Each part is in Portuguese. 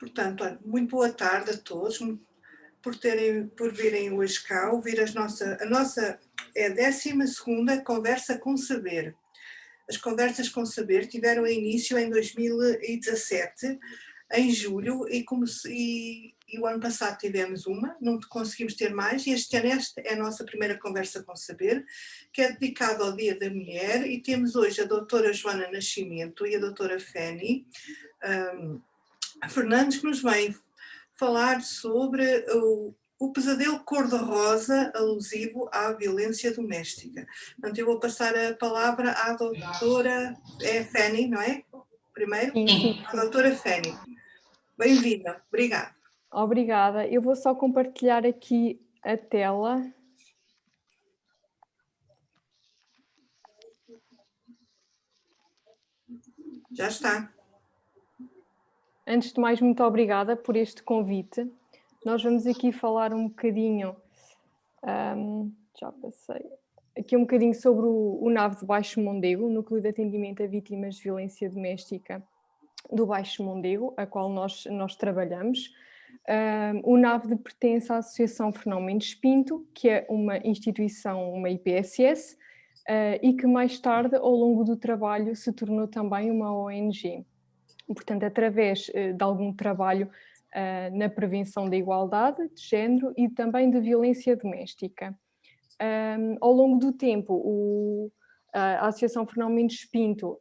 Portanto, olha, muito boa tarde a todos, por virem hoje cá ouvir a nossa é a 12ª Conversa com Saber. As Conversas com Saber tiveram início em 2017, em julho, e o ano passado tivemos uma, não conseguimos ter mais, e este ano esta é a nossa primeira Conversa com Saber, que é dedicada ao Dia da Mulher, e temos hoje a doutora Joana Nascimento e a doutora Fanny Fernandes, que nos vem falar sobre o pesadelo cor-de-rosa alusivo à violência doméstica. Portanto, eu vou passar a palavra à doutora Fanny, não é? Primeiro? Sim. À doutora Fanny. Bem-vinda, obrigada. Obrigada. Eu vou só compartilhar aqui a tela. Já está. Antes de mais, muito obrigada por este convite. Nós vamos aqui falar um bocadinho, já passei, aqui um bocadinho sobre o NAV de Baixo Mondego, o Núcleo de Atendimento a Vítimas de Violência Doméstica do Baixo Mondego, a qual nós trabalhamos. O NAV pertence à Associação Fernão Mendes Pinto, que é uma instituição, uma IPSS, e que mais tarde, ao longo do trabalho, se tornou também uma ONG. Portanto, através de algum trabalho na prevenção da igualdade de género e também de violência doméstica. Ao longo do tempo, a Associação Fernão Mendes Pinto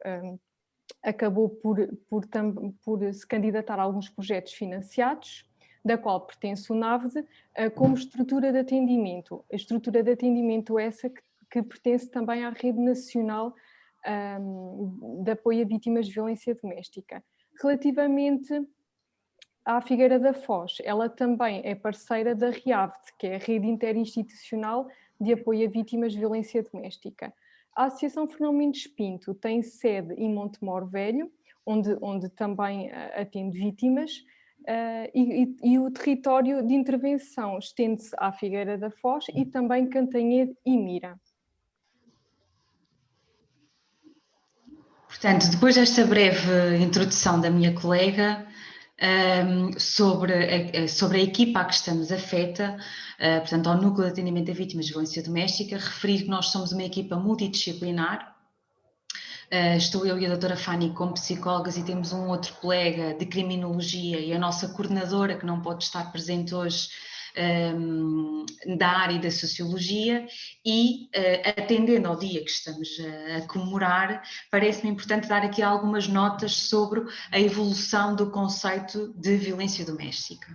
acabou por se candidatar a alguns projetos financiados, da qual pertence o NAVD, como estrutura de atendimento. A estrutura de atendimento essa que pertence também à Rede Nacional de Apoio a Vítimas de Violência Doméstica. Relativamente à Figueira da Foz, ela também é parceira da REAVD, que é a Rede Interinstitucional de Apoio a Vítimas de Violência Doméstica. A Associação Fernão Mendes Pinto tem sede em Montemor Velho, onde também atende vítimas, e o território de intervenção estende-se à Figueira da Foz e também Cantanhede e Mira. Portanto, depois desta breve introdução da minha colega sobre a equipa a que estamos afeta, portanto, ao Núcleo de Atendimento a Vítimas de Violência Doméstica, referir que nós somos uma equipa multidisciplinar. Estou eu e a doutora Fanny como psicólogas e temos um outro colega de criminologia e a nossa coordenadora, que não pode estar presente hoje, da área da sociologia, e atendendo ao dia que estamos a comemorar, parece-me importante dar aqui algumas notas sobre a evolução do conceito de violência doméstica.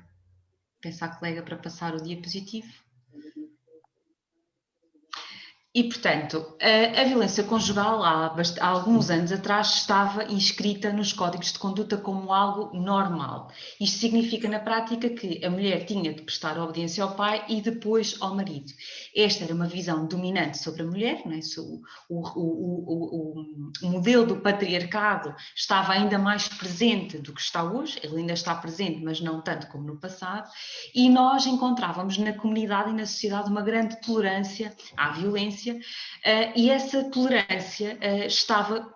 Peço à colega para passar o diapositivo. E, portanto, a violência conjugal há alguns anos atrás estava inscrita nos códigos de conduta como algo normal. Isto significa, na prática, que a mulher tinha de prestar obediência ao pai e depois ao marido. Esta era uma visão dominante sobre a mulher, não é? O modelo do patriarcado estava ainda mais presente do que está hoje, ele ainda está presente, mas não tanto como no passado, e nós encontrávamos na comunidade e na sociedade uma grande tolerância à violência, e essa tolerância estava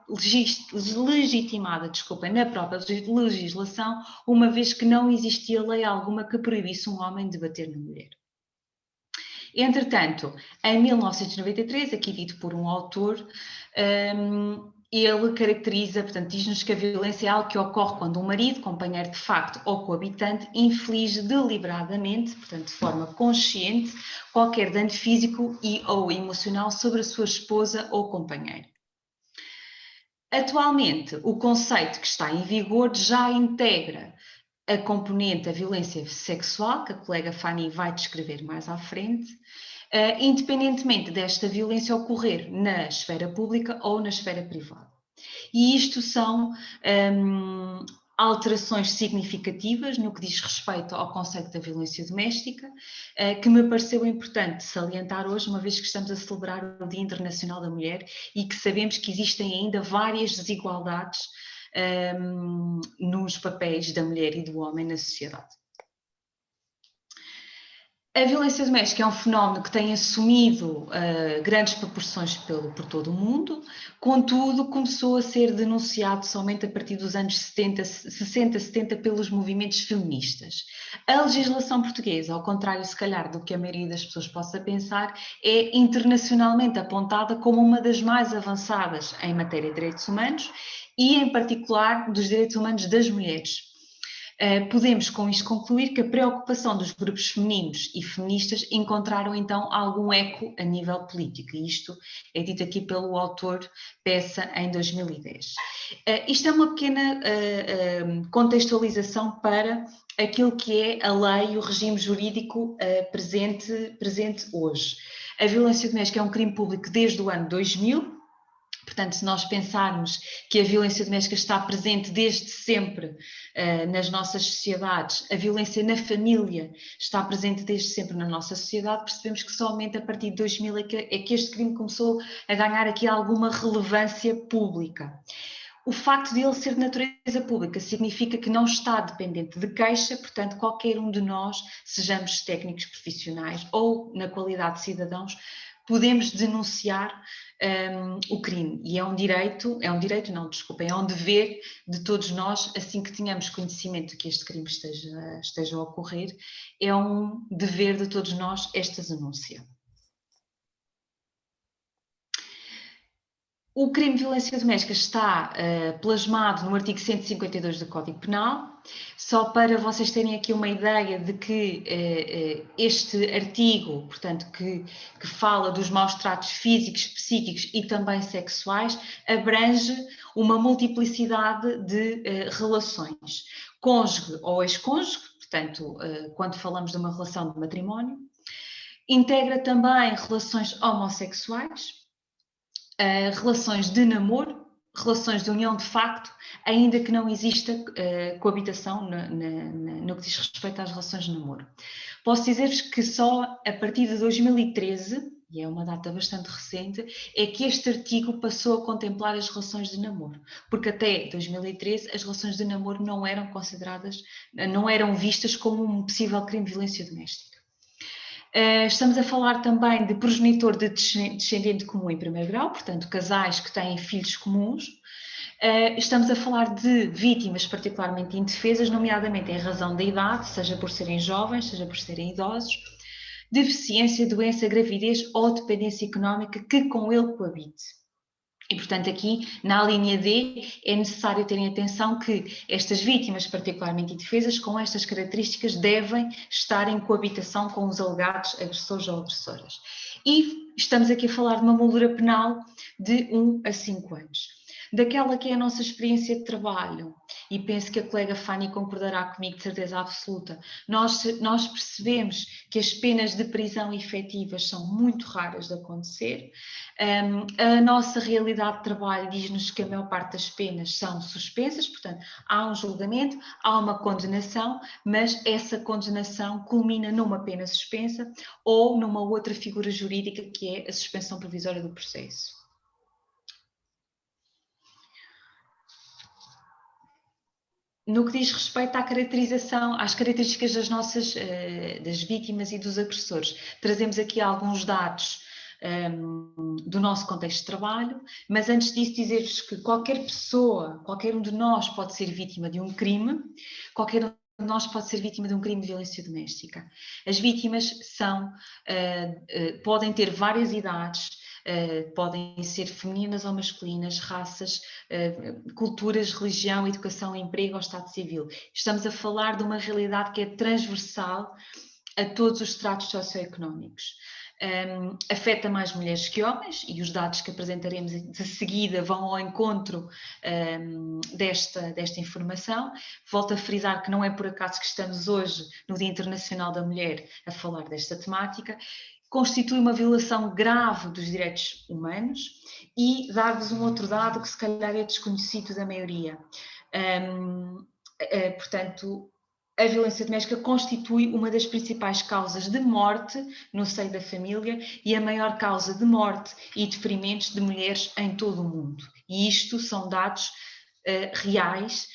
legitimada, na própria legislação, uma vez que não existia lei alguma que proibisse um homem de bater na mulher. Entretanto, em 1993, aqui dito por um autor, ele caracteriza, portanto, diz-nos que a violência é algo que ocorre quando um marido, companheiro de facto ou coabitante inflige deliberadamente, portanto, de forma consciente, qualquer dano físico ou emocional sobre a sua esposa ou companheiro. Atualmente, o conceito que está em vigor já integra a componente da violência sexual, que a colega Fanny vai descrever mais à frente, independentemente desta violência ocorrer na esfera pública ou na esfera privada. E isto são alterações significativas no que diz respeito ao conceito da violência doméstica, que me pareceu importante salientar hoje, uma vez que estamos a celebrar o Dia Internacional da Mulher e que sabemos que existem ainda várias desigualdades nos papéis da mulher e do homem na sociedade. A violência doméstica é um fenómeno que tem assumido grandes proporções por todo o mundo, contudo começou a ser denunciado somente a partir dos anos 60, 70 pelos movimentos feministas. A legislação portuguesa, ao contrário se calhar do que a maioria das pessoas possa pensar, é internacionalmente apontada como uma das mais avançadas em matéria de direitos humanos e em particular dos direitos humanos das mulheres. Podemos com isto concluir que a preocupação dos grupos femininos e feministas encontraram então algum eco a nível político, e isto é dito aqui pelo autor Peça em 2010. Isto é uma pequena contextualização para aquilo que é a lei e o regime jurídico presente hoje. A violência doméstica é um crime público desde o ano 2000, portanto, se nós pensarmos que a violência doméstica está presente desde sempre nas nossas sociedades, a violência na família está presente desde sempre na nossa sociedade, percebemos que somente a partir de 2000 é que este crime começou a ganhar aqui alguma relevância pública. O facto de ele ser de natureza pública significa que não está dependente de queixa, portanto, qualquer um de nós, sejamos técnicos profissionais ou na qualidade de cidadãos, podemos denunciar o crime. E é um dever de todos nós, assim que tenhamos conhecimento que este crime esteja a ocorrer, é um dever de todos nós esta denúncia. O crime de violência doméstica está plasmado no artigo 152 do Código Penal. Só para vocês terem aqui uma ideia de que este artigo, portanto, que fala dos maus tratos físicos, psíquicos e também sexuais, abrange uma multiplicidade de relações. Cônjuge ou ex-cônjuge, portanto, quando falamos de uma relação de matrimónio, integra também relações homossexuais, relações de namoro, relações de união de facto, ainda que não exista coabitação no que diz respeito às relações de namoro. Posso dizer-vos que só a partir de 2013, e é uma data bastante recente, é que este artigo passou a contemplar as relações de namoro, porque até 2013 as relações de namoro não eram consideradas, não eram vistas como um possível crime de violência doméstica. Estamos a falar também de progenitor de descendente comum em primeiro grau, portanto, casais que têm filhos comuns. Estamos a falar de vítimas particularmente indefesas, nomeadamente em razão da idade, seja por serem jovens, seja por serem idosos, deficiência, doença, gravidez ou dependência económica que com ele coabite. E, portanto, aqui na linha D é necessário terem atenção que estas vítimas particularmente indefesas com estas características devem estar em coabitação com os alegados agressores ou agressoras. E estamos aqui a falar de uma moldura penal de 1 a 5 anos. Daquela que é a nossa experiência de trabalho, e penso que a colega Fanny concordará comigo de certeza absoluta, nós percebemos que as penas de prisão efetivas são muito raras de acontecer. A nossa realidade de trabalho diz-nos que a maior parte das penas são suspensas, portanto, há um julgamento, há uma condenação, mas essa condenação culmina numa pena suspensa ou numa outra figura jurídica que é a suspensão provisória do processo. No que diz respeito à caracterização, às características das vítimas e dos agressores, trazemos aqui alguns dados do nosso contexto de trabalho, mas antes disso dizer-vos que qualquer pessoa, qualquer um de nós pode ser vítima de um crime, qualquer um de nós pode ser vítima de um crime de violência doméstica. As vítimas podem ter várias idades, podem ser femininas ou masculinas, raças, culturas, religião, educação, emprego ou estado civil. Estamos a falar de uma realidade que é transversal a todos os estratos socioeconómicos. Afeta mais mulheres que homens e os dados que apresentaremos de seguida vão ao encontro desta informação. Volto a frisar que não é por acaso que estamos hoje, no Dia Internacional da Mulher, a falar desta temática. Constitui uma violação grave dos direitos humanos e dar-vos um outro dado que se calhar é desconhecido da maioria. Portanto, a violência doméstica constitui uma das principais causas de morte no seio da família e a maior causa de morte e de ferimentos de mulheres em todo o mundo. E isto são dados reais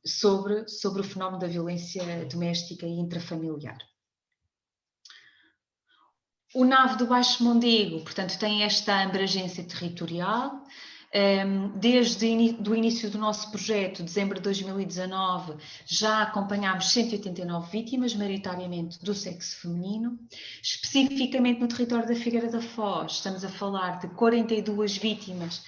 sobre o fenómeno da violência doméstica e intrafamiliar. O NAV do Baixo Mondego, portanto, tem esta abrangência territorial. Desde o início do nosso projeto, dezembro de 2019, já acompanhámos 189 vítimas, maioritariamente do sexo feminino. Especificamente no território da Figueira da Foz, estamos a falar de 42 vítimas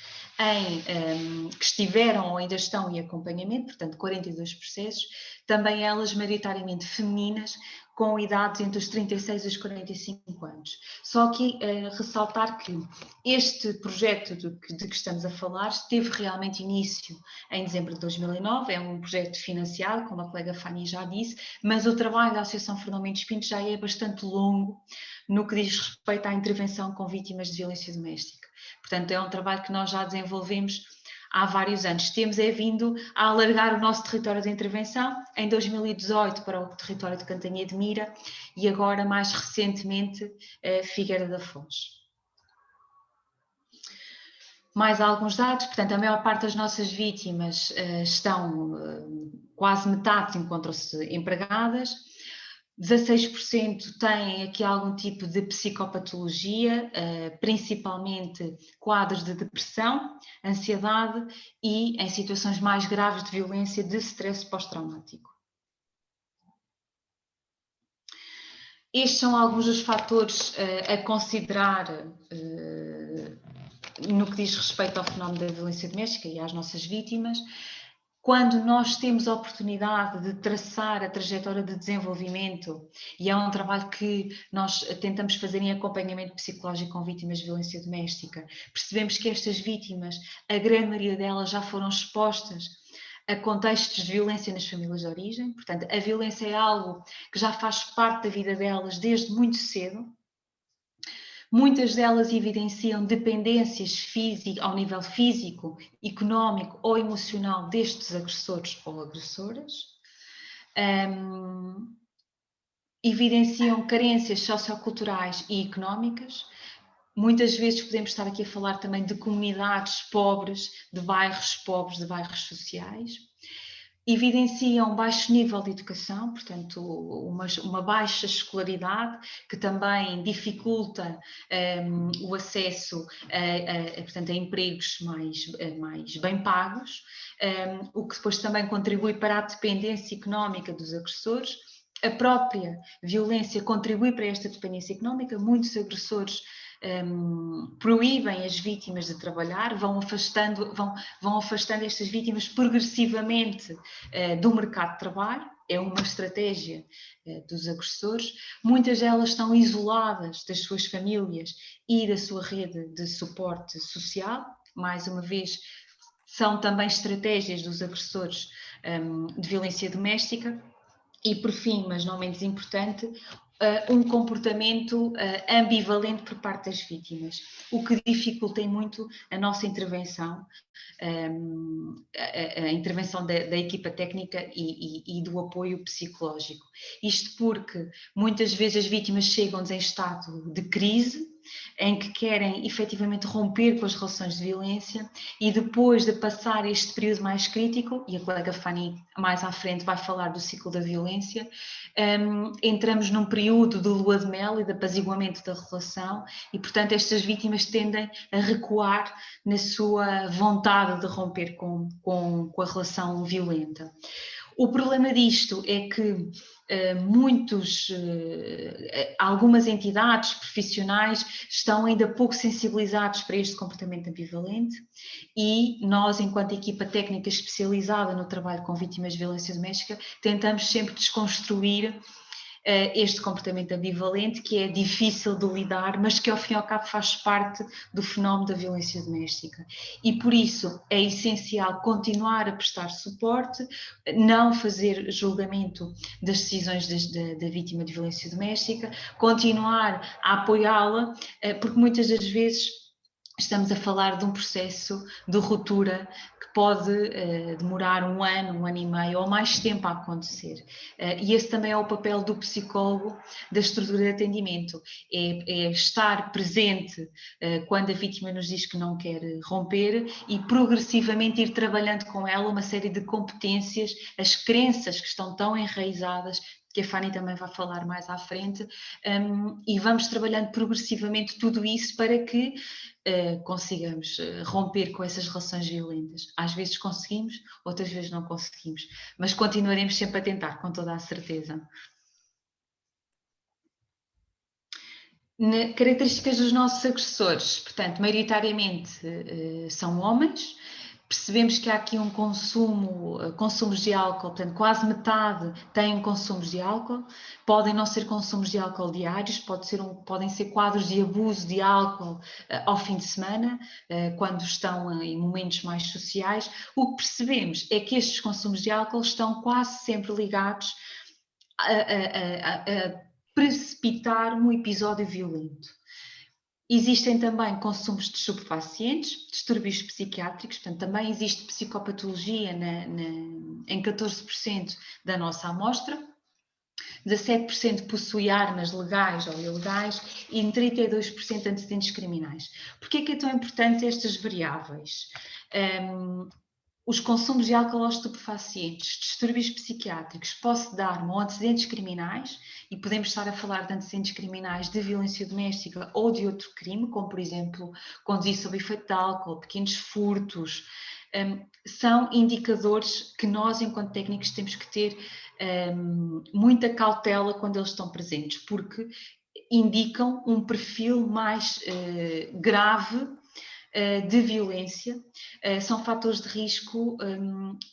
que estiveram ou ainda estão em acompanhamento, portanto 42 processos, também elas maioritariamente femininas, com idades entre os 36 e os 45 anos. Só aqui ressaltar que este projeto de que estamos a falar teve realmente início em dezembro de 2009, é um projeto financiado, como a colega Fanny já disse, mas o trabalho da Associação Fernão Mendes Pinto já é bastante longo no que diz respeito à intervenção com vítimas de violência doméstica. Portanto, é um trabalho que nós já desenvolvemos há vários anos. Temos vindo a alargar o nosso território de intervenção, em 2018 para o território de Cantanhede de Mira e agora, mais recentemente, Figueira da Foz. Mais alguns dados, portanto, a maior parte das nossas vítimas quase metade encontram-se empregadas, 16% têm aqui algum tipo de psicopatologia, principalmente quadros de depressão, ansiedade e em situações mais graves de violência de stress pós-traumático. Estes são alguns dos fatores a considerar no que diz respeito ao fenómeno da violência doméstica e às nossas vítimas. Quando nós temos a oportunidade de traçar a trajetória de desenvolvimento, e é um trabalho que nós tentamos fazer em acompanhamento psicológico com vítimas de violência doméstica, percebemos que estas vítimas, a grande maioria delas já foram expostas a contextos de violência nas famílias de origem, portanto, a violência é algo que já faz parte da vida delas desde muito cedo. Muitas delas evidenciam dependências ao nível físico, económico ou emocional destes agressores ou agressoras. Evidenciam carências socioculturais e económicas. Muitas vezes podemos estar aqui a falar também de comunidades pobres, de bairros sociais. Evidenciam baixo nível de educação, portanto, uma baixa escolaridade, que também dificulta o acesso portanto, a empregos mais bem pagos, o que depois também contribui para a dependência económica dos agressores. A própria violência contribui para esta dependência económica. Muitos agressores proíbem as vítimas de trabalhar, vão afastando estas vítimas progressivamente do mercado de trabalho. É uma estratégia dos agressores. Muitas delas estão isoladas das suas famílias e da sua rede de suporte social. Mais uma vez, são também estratégias dos agressores de violência doméstica. E, por fim, mas não menos importante, um comportamento ambivalente por parte das vítimas, o que dificulta muito a nossa intervenção, a intervenção da equipa técnica e do apoio psicológico. Isto porque muitas vezes as vítimas chegam-nos em estado de crise, em que querem efetivamente romper com as relações de violência, e depois de passar este período mais crítico, e a colega Fanny mais à frente vai falar do ciclo da violência, entramos num período de lua de mel e de apaziguamento da relação, e portanto estas vítimas tendem a recuar na sua vontade de romper com a relação violenta. O problema disto é que algumas entidades profissionais estão ainda pouco sensibilizados para este comportamento ambivalente, e nós, enquanto equipa técnica especializada no trabalho com vítimas de violência doméstica, tentamos sempre desconstruir este comportamento ambivalente, que é difícil de lidar, mas que ao fim e ao cabo faz parte do fenómeno da violência doméstica. E por isso é essencial continuar a prestar suporte, não fazer julgamento das decisões da vítima de violência doméstica, continuar a apoiá-la, porque muitas das vezes estamos a falar de um processo de ruptura que pode demorar um ano e meio ou mais tempo a acontecer. E esse também é o papel do psicólogo da estrutura de atendimento, é estar presente quando a vítima nos diz que não quer romper e progressivamente ir trabalhando com ela uma série de competências, as crenças que estão tão enraizadas que a Fanny também vai falar mais à frente, e vamos trabalhando progressivamente tudo isso para que consigamos romper com essas relações violentas. Às vezes conseguimos, outras vezes não conseguimos, mas continuaremos sempre a tentar, com toda a certeza. Características dos nossos agressores, portanto, maioritariamente são homens. Percebemos que há aqui um consumos de álcool, portanto, quase metade têm consumos de álcool. Podem não ser consumos de álcool diários, podem ser quadros de abuso de álcool ao fim de semana, quando estão em momentos mais sociais. O que percebemos é que estes consumos de álcool estão quase sempre ligados a precipitar um episódio violento. Existem também consumos de estupefacientes, distúrbios psiquiátricos, portanto também existe psicopatologia em 14% da nossa amostra. 17% possui armas legais ou ilegais e em 32% antecedentes criminais. Porquê é que é tão importante estas variáveis? Os consumos de álcool ou estupefacientes, distúrbios psiquiátricos, posse de arma ou antecedentes criminais, e podemos estar a falar de antecedentes criminais de violência doméstica ou de outro crime, como por exemplo conduzir sob efeito de álcool, pequenos furtos, são indicadores que nós, enquanto técnicos, temos que ter muita cautela quando eles estão presentes, porque indicam um perfil mais grave de violência, são fatores de risco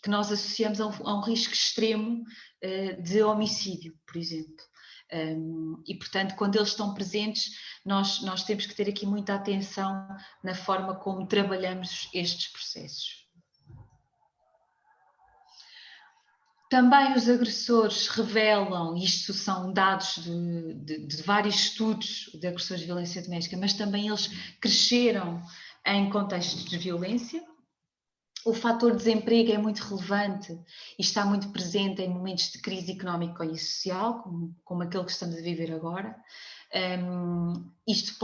que nós associamos a um risco extremo de homicídio, por exemplo. E, portanto, quando eles estão presentes, nós temos que ter aqui muita atenção na forma como trabalhamos estes processos. Também os agressores revelam, isto são dados de vários estudos de agressores de violência doméstica, mas também eles cresceram em contextos de violência. O fator desemprego é muito relevante e está muito presente em momentos de crise económica e social, como aquele que estamos a viver agora. Isto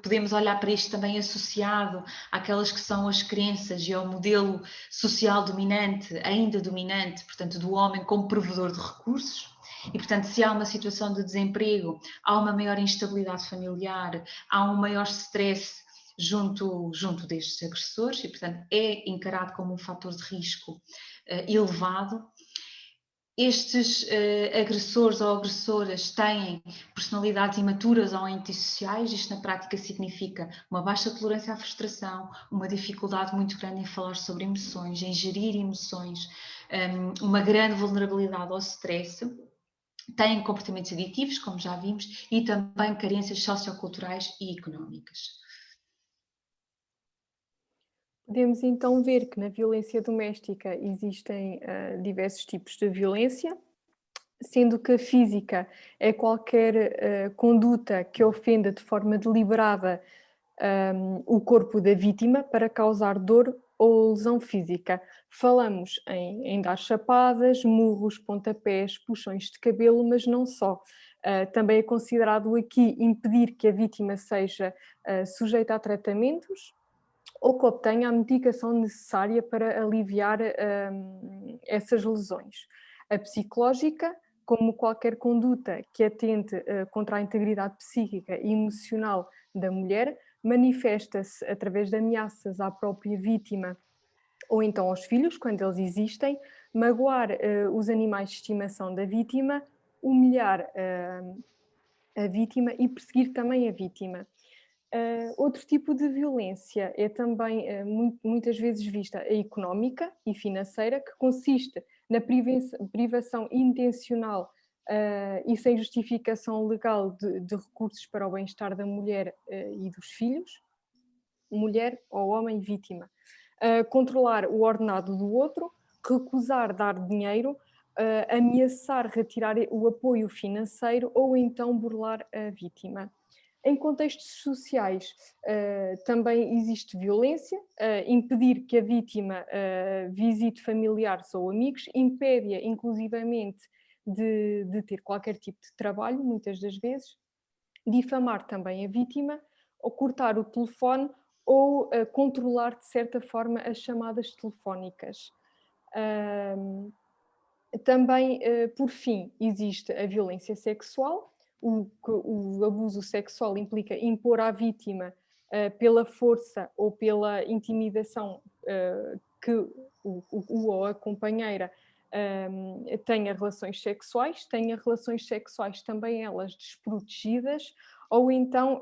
podemos olhar para isto também associado àquelas que são as crenças e ao modelo social dominante, ainda dominante, portanto, do homem como provedor de recursos. E, portanto, se há uma situação de desemprego, há uma maior instabilidade familiar, há um maior stress junto destes agressores e, portanto, é encarado como um fator de risco elevado. Estes agressores ou agressoras têm personalidades imaturas ou antissociais. Isto na prática significa uma baixa tolerância à frustração, uma dificuldade muito grande em falar sobre emoções, em gerir emoções, uma grande vulnerabilidade ao stress. Têm comportamentos aditivos, como já vimos, e também carências socioculturais e económicas. Podemos então ver que na violência doméstica existem diversos tipos de violência, sendo que a física é qualquer conduta que ofenda de forma deliberada o corpo da vítima para causar dor ou lesão física. Falamos em dar chapadas, murros, pontapés, puxões de cabelo, mas não só. Também é considerado aqui impedir que a vítima seja sujeita a tratamentos ou que obtenha a medicação necessária para aliviar essas lesões. A psicológica, como qualquer conduta que atente contra a integridade psíquica e emocional da mulher, manifesta-se através de ameaças à própria vítima ou então aos filhos, quando eles existem, magoar os animais de estimação da vítima, humilhar a vítima e perseguir também a vítima. Outro tipo de violência é também muitas vezes vista a económica e financeira, que consiste na privação intencional e sem justificação legal de recursos para o bem-estar da mulher e dos filhos, mulher ou homem vítima. Controlar o ordenado do outro, recusar dar dinheiro, ameaçar retirar o apoio financeiro ou então burlar a vítima. Em contextos sociais também existe violência, impedir que a vítima visite familiares ou amigos, impede-a inclusivamente de ter qualquer tipo de trabalho, muitas das vezes, difamar também a vítima, ou cortar o telefone ou controlar de certa forma as chamadas telefónicas. Também, por fim, existe a violência sexual. O abuso sexual implica impor à vítima, pela força ou pela intimidação, que ou a companheira tenha relações sexuais também elas desprotegidas, ou então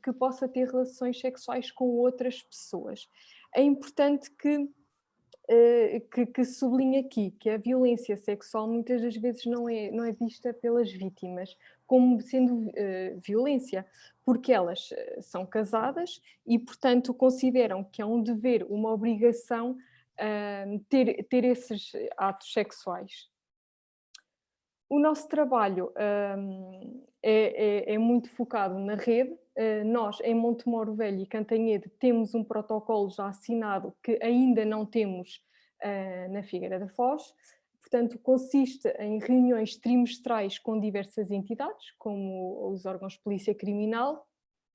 que possa ter relações sexuais com outras pessoas. É importante que se sublinhe aqui que a violência sexual muitas das vezes não é vista pelas vítimas como sendo violência, porque elas são casadas e, portanto, consideram que é um dever, uma obrigação ter esses atos sexuais. O nosso trabalho é muito focado na rede. Nós, em Montemoro Velho e Cantanhede, temos um protocolo já assinado que ainda não temos na Figueira da Foz. Portanto, consiste em reuniões trimestrais com diversas entidades, como os órgãos de polícia criminal,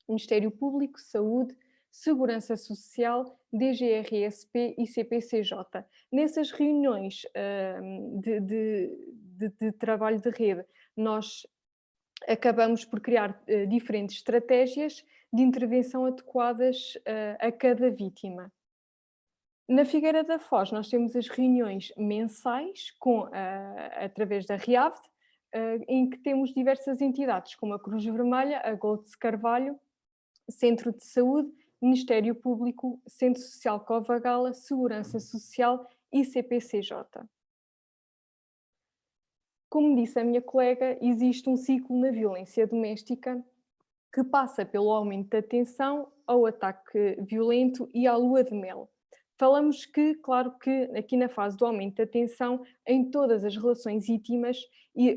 Ministério Público, Saúde, Segurança Social, DGRSP e CPCJ. Nessas reuniões de trabalho de rede, nós acabamos por criar diferentes estratégias de intervenção adequadas a cada vítima. Na Figueira da Foz, nós temos as reuniões mensais através da RIAVD, em que temos diversas entidades, como a Cruz Vermelha, a Goldes Carvalho, Centro de Saúde, Ministério Público, Centro Social Cova Gala, Segurança Social e CPCJ. Como disse a minha colega, existe um ciclo na violência doméstica que passa pelo aumento da tensão, ao ataque violento e à lua de mel. Falamos que, claro que aqui na fase do aumento da tensão, em todas as relações íntimas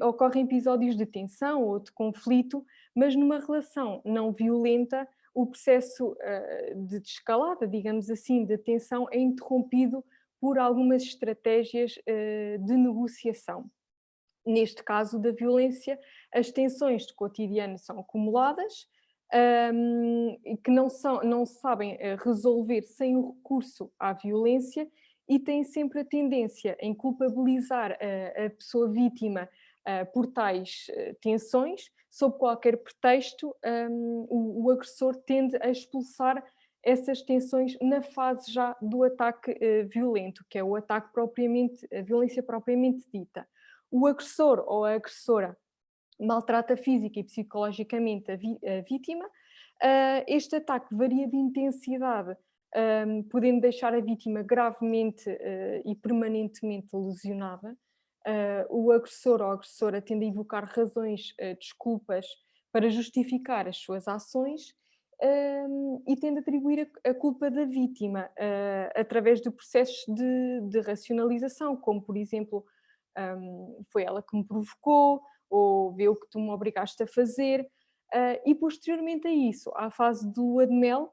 ocorrem episódios de tensão ou de conflito, mas numa relação não violenta, o processo de escalada, digamos assim, de tensão é interrompido por algumas estratégias de negociação. Neste caso da violência, as tensões de cotidiano são acumuladas, e que não se sabem resolver sem o recurso à violência e têm sempre a tendência em culpabilizar a pessoa vítima por tais tensões. Sob qualquer pretexto, o agressor tende a expulsar essas tensões na fase já do ataque violento, que é o ataque a violência propriamente dita. O agressor ou a agressora maltrata física e psicologicamente a vítima. Este ataque varia de intensidade, podendo deixar a vítima gravemente e permanentemente lesionada. O agressor ou a agressora tende a invocar razões, desculpas para justificar as suas ações e tende a atribuir a culpa da vítima através de processos de racionalização, como, por exemplo, foi ela que me provocou, ou vê o que tu me obrigaste a fazer, e posteriormente a isso, há a fase do lua de mel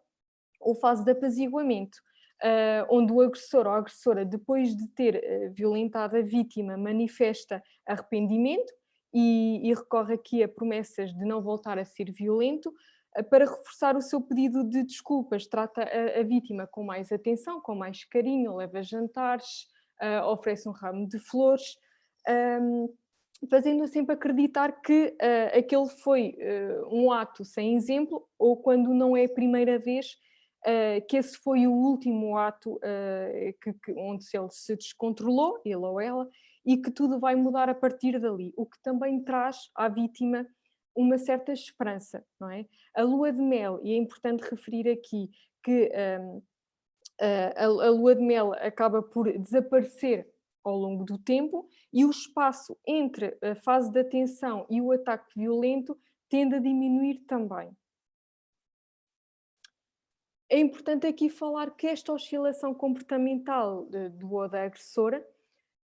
ou fase de apaziguamento, onde o agressor ou a agressora, depois de ter violentado a vítima, manifesta arrependimento e recorre aqui a promessas de não voltar a ser violento, para reforçar o seu pedido de desculpas. Trata a vítima com mais atenção, com mais carinho, leva jantares, oferece um ramo de flores, fazendo-a sempre acreditar que aquele foi um ato sem exemplo, ou quando não é a primeira vez, que esse foi o último ato onde ele se descontrolou, ele ou ela, e que tudo vai mudar a partir dali, o que também traz à vítima uma certa esperança, não é? A lua de mel, e é importante referir aqui que a lua de mel acaba por desaparecer ao longo do tempo e o espaço entre a fase da tensão e o ataque violento tende a diminuir também. É importante aqui falar que esta oscilação comportamental do ou da agressora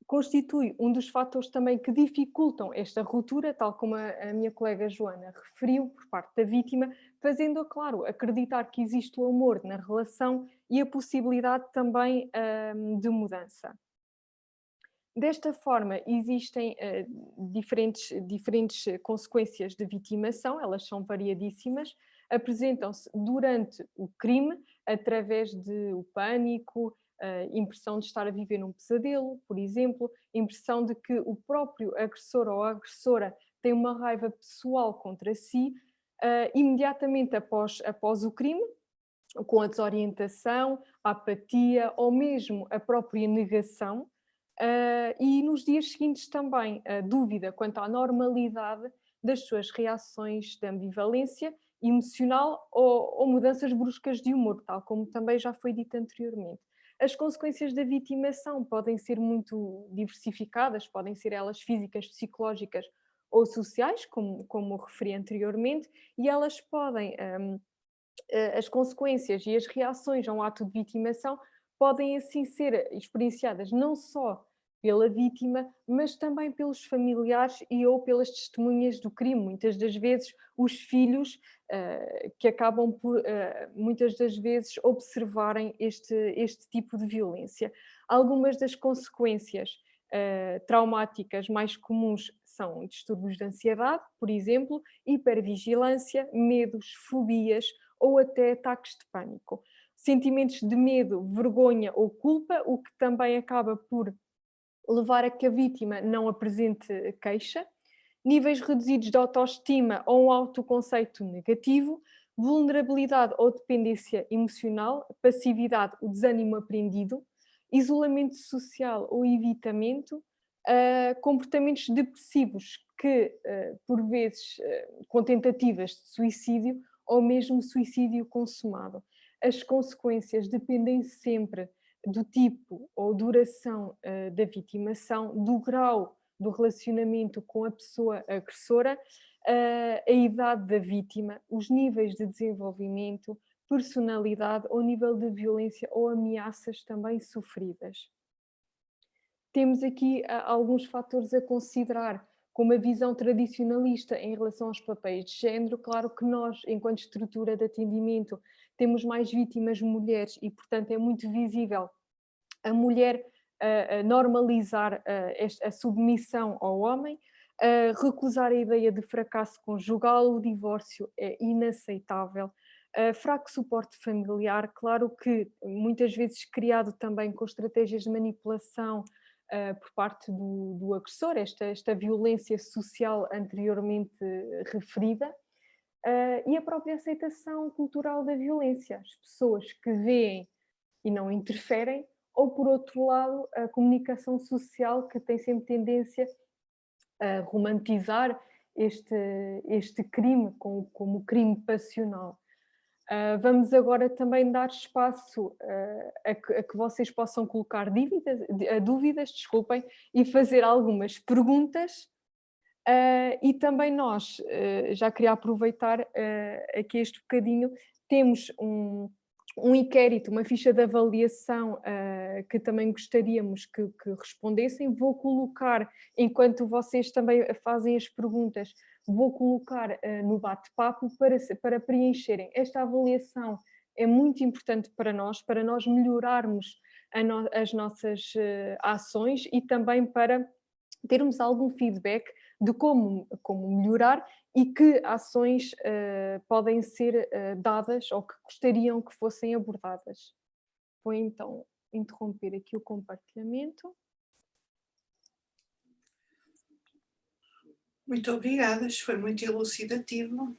constitui um dos fatores também que dificultam esta ruptura, tal como a minha colega Joana referiu, por parte da vítima, fazendo-a, claro, acreditar que existe o amor na relação e a possibilidade também de mudança. Desta forma, existem diferentes consequências de vitimação, elas são variadíssimas, apresentam-se durante o crime, através do pânico, impressão de estar a viver num pesadelo, por exemplo, impressão de que o próprio agressor ou a agressora tem uma raiva pessoal contra si, imediatamente após o crime, com a desorientação, a apatia ou mesmo a própria negação, e nos dias seguintes também a dúvida quanto à normalidade das suas reações de ambivalência emocional ou mudanças bruscas de humor, tal como também já foi dito anteriormente. As consequências da vitimação podem ser muito diversificadas, podem ser elas físicas, psicológicas ou sociais, como referi anteriormente, e elas podem, as consequências e as reações a um ato de vitimação podem assim ser experienciadas não só pela vítima, mas também pelos familiares ou pelas testemunhas do crime. Muitas das vezes os filhos que acabam por, muitas das vezes, observarem este tipo de violência. Algumas das consequências traumáticas mais comuns são distúrbios de ansiedade, por exemplo, hipervigilância, medos, fobias ou até ataques de pânico. Sentimentos de medo, vergonha ou culpa, o que também acaba por levar a que a vítima não apresente queixa, níveis reduzidos de autoestima ou um autoconceito negativo, vulnerabilidade ou dependência emocional, passividade, o desânimo aprendido, isolamento social ou evitamento, comportamentos depressivos que, por vezes, com tentativas de suicídio ou mesmo suicídio consumado. As consequências dependem sempre do tipo ou duração da vitimação, do grau do relacionamento com a pessoa agressora, a idade da vítima, os níveis de desenvolvimento, personalidade ou nível de violência ou ameaças também sofridas. Temos aqui alguns fatores a considerar, como a visão tradicionalista em relação aos papéis de género. Claro que nós, enquanto estrutura de atendimento, temos mais vítimas mulheres e, portanto, é muito visível a mulher a normalizar a submissão ao homem, a recusar a ideia de fracasso conjugal, o divórcio é inaceitável, fraco suporte familiar, claro que muitas vezes criado também com estratégias de manipulação por parte do agressor, esta violência social anteriormente referida, e a própria aceitação cultural da violência, as pessoas que veem e não interferem, ou por outro lado a comunicação social que tem sempre tendência a romantizar este crime como crime passional. Vamos agora também dar espaço a que vocês possam colocar dúvidas, desculpem, e fazer algumas perguntas. E também nós, já queria aproveitar aqui este bocadinho, temos um inquérito, uma ficha de avaliação que também gostaríamos que respondessem. Vou colocar, enquanto vocês também fazem as perguntas, vou colocar no bate-papo para preencherem. Esta avaliação é muito importante para nós melhorarmos as nossas ações e também para termos algum feedback de como melhorar e que ações podem ser dadas ou que gostariam que fossem abordadas. Vou então interromper aqui o compartilhamento. Muito obrigada, foi muito elucidativo.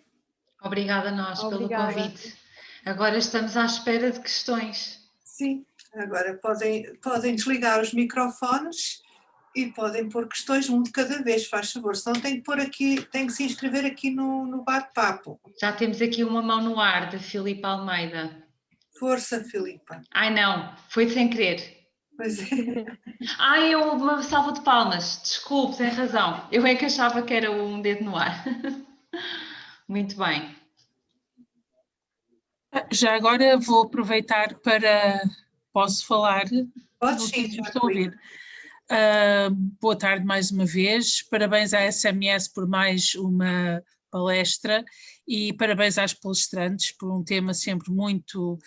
Obrigada a nós pelo convite. Agora estamos à espera de questões. Sim, agora podem desligar os microfones e podem pôr questões um de cada vez, faz favor, senão tem que se inscrever aqui no bate-papo. Já temos aqui uma mão no ar, da Filipa Almeida. Força, Filipa. Ai não, foi sem querer. Pois é. Ai, uma salva de palmas, desculpe, tem razão. Eu é que achava que era um dedo no ar. Muito bem. Já agora vou aproveitar para... Posso falar? Pode sim, estou a ouvir. Boa tarde mais uma vez, parabéns à SMS por mais uma palestra e parabéns às palestrantes por um tema sempre muito,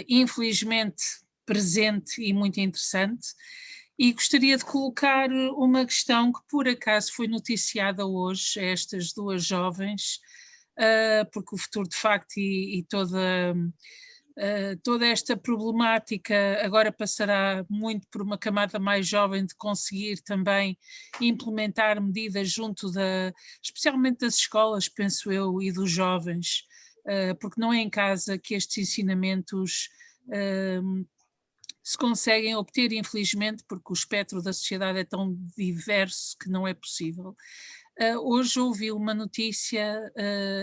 infelizmente, presente e muito interessante. E gostaria de colocar uma questão que por acaso foi noticiada hoje a estas duas jovens, porque o futuro de facto e toda Toda esta problemática agora passará muito por uma camada mais jovem de conseguir também implementar medidas junto especialmente das escolas, penso eu, e dos jovens, porque não é em casa que estes ensinamentos se conseguem obter, infelizmente, porque o espectro da sociedade é tão diverso que não é possível. Hoje ouvi uma notícia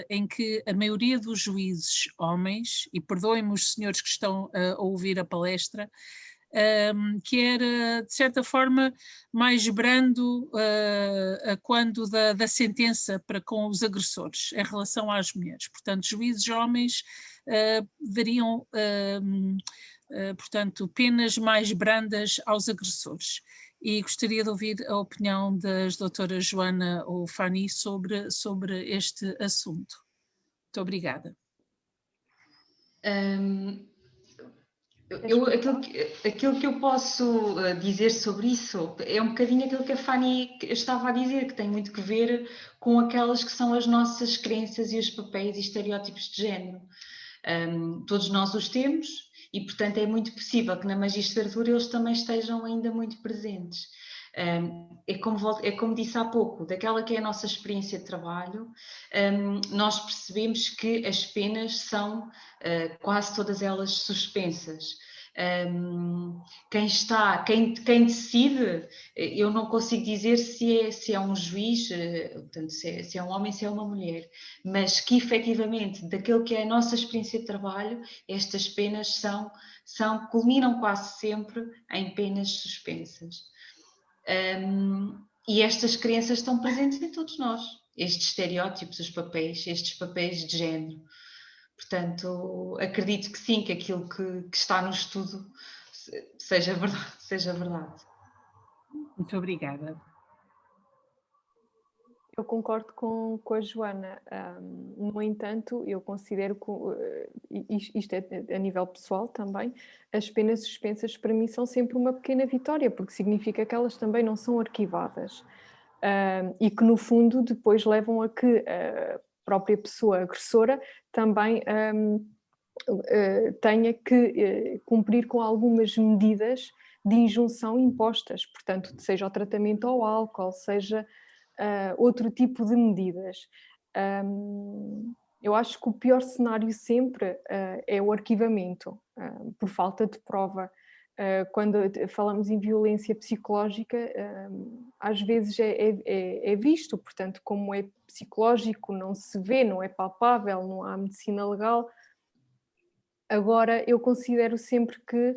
em que a maioria dos juízes homens, e perdoem-me os senhores que estão a ouvir a palestra, que era, de certa forma, mais brando quando da sentença para com os agressores em relação às mulheres. Portanto, juízes homens dariam, portanto, penas mais brandas aos agressores. E gostaria de ouvir a opinião das doutoras Joana ou Fanny sobre este assunto. Muito obrigada. Aquilo que eu posso dizer sobre isso é um bocadinho aquilo que a Fanny estava a dizer, que tem muito que ver com aquelas que são as nossas crenças e os papéis e estereótipos de género. Todos nós os temos e, portanto, é muito possível que na magistratura eles também estejam ainda muito presentes. É como disse há pouco, daquela que é a nossa experiência de trabalho, nós percebemos que as penas são quase todas elas suspensas. Quem decide, eu não consigo dizer se é um juiz, portanto, se é um homem, se é uma mulher, mas que efetivamente, daquilo que é a nossa experiência de trabalho, estas penas culminam quase sempre em penas suspensas. E estas crenças estão presentes em todos nós, estes estereótipos, estes papéis de género. Portanto, acredito que sim, que aquilo que está no estudo seja verdade. Muito obrigada. Eu concordo com a Joana. No entanto, eu considero que, isto é a nível pessoal também, as penas suspensas para mim são sempre uma pequena vitória, porque significa que elas também não são arquivadas. E que, no fundo, depois levam a que a própria pessoa agressora também tenha que cumprir com algumas medidas de injunção impostas. Portanto, seja o tratamento ao álcool, seja outro tipo de medidas. Eu acho que o pior cenário sempre é o arquivamento, por falta de prova. Quando falamos em violência psicológica, às vezes é visto, portanto, como é psicológico, não se vê, não é palpável, não há medicina legal. Agora, eu considero sempre que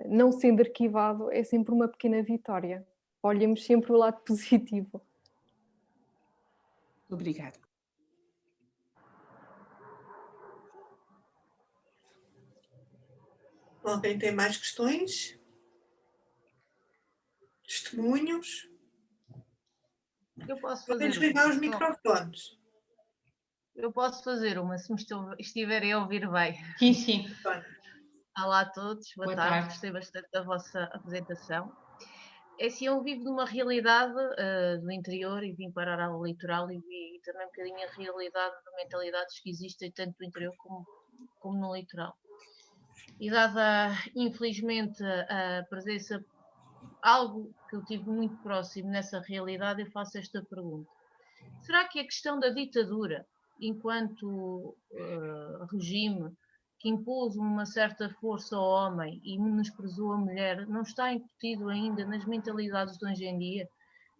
não sendo arquivado é sempre uma pequena vitória. Olhamos sempre o lado positivo. Obrigada. Alguém tem mais questões? Testemunhos? Eu posso Podem fazer desligar uma. os microfones. Eu posso fazer uma, se me estiverem a ouvir bem. Sim. Olá a todos, boa tarde. Tarde. Gostei bastante da vossa apresentação. É assim, eu vivo numa realidade do interior e vim parar ao litoral e vi também um bocadinho a realidade de mentalidades que existem tanto no interior como no litoral. E dada, infelizmente, a presença, algo que eu tive muito próximo nessa realidade, eu faço esta pergunta. Será que a questão da ditadura, enquanto regime que impôs uma certa força ao homem e menosprezou a mulher, não está incutido ainda nas mentalidades de hoje em dia?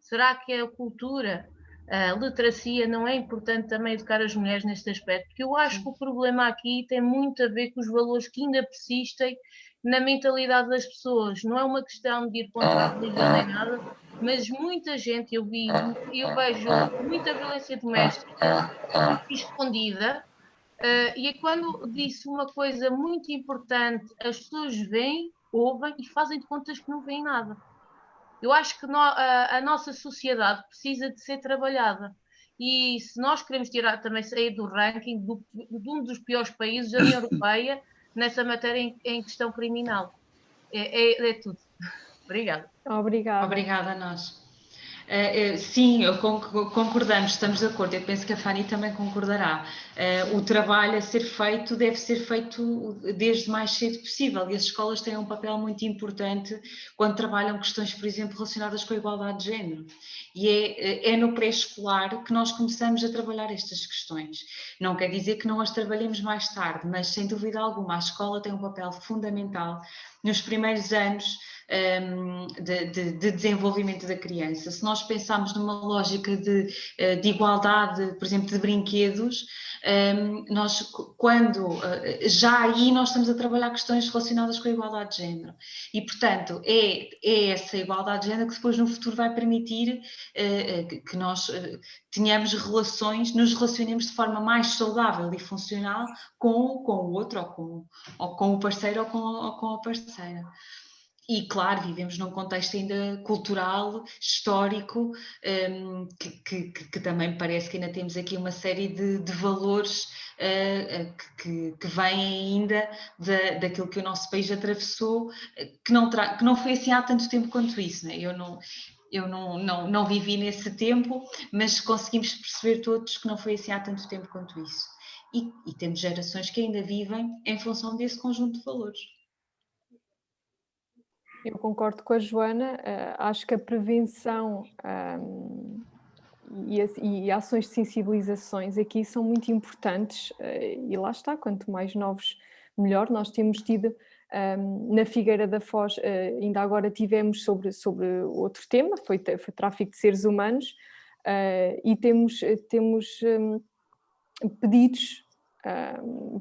Será que a cultura, a literacia não é importante também educar as mulheres neste aspecto? Porque eu acho que o problema aqui tem muito a ver com os valores que ainda persistem na mentalidade das pessoas. Não é uma questão de ir contra a religião nem nada, mas muita gente, eu vejo muita violência doméstica escondida, e é quando disse uma coisa muito importante, as pessoas veem, ouvem e fazem de contas que não veem nada. Eu acho que a nossa sociedade precisa de ser trabalhada. E se nós queremos também sair do ranking de um dos piores países da União Europeia nessa matéria em questão criminal. É tudo. Obrigada. Obrigada. Obrigada a nós. Sim, concordamos, estamos de acordo. Eu penso que a Fanny também concordará. O trabalho a ser feito deve ser feito desde mais cedo possível, e as escolas têm um papel muito importante quando trabalham questões, por exemplo, relacionadas com a igualdade de género. E é no pré-escolar que nós começamos a trabalhar estas questões. Não quer dizer que não as trabalhemos mais tarde, mas sem dúvida alguma a escola tem um papel fundamental nos primeiros anos de desenvolvimento da criança. Se nós pensarmos numa lógica de igualdade, por exemplo, de brinquedos, já aí nós estamos a trabalhar questões relacionadas com a igualdade de género. E, portanto, é essa igualdade de género que depois no futuro vai permitir que nós tenhamos relações, nos relacionemos de forma mais saudável e funcional com o outro, ou com o parceiro ou com a parceira. E, claro, vivemos num contexto ainda cultural, histórico, que também parece que ainda temos aqui uma série de valores que vêm ainda daquilo que o nosso país atravessou, que não foi assim há tanto tempo quanto isso, né? Eu não vivi nesse tempo, mas conseguimos perceber todos que não foi assim há tanto tempo quanto isso. E temos gerações que ainda vivem em função desse conjunto de valores. Eu concordo com a Joana, acho que a prevenção e ações de sensibilizações aqui são muito importantes, e lá está, quanto mais novos melhor. Nós temos tido na Figueira da Foz, ainda agora tivemos sobre outro tema, foi tráfico de seres humanos, e temos pedidos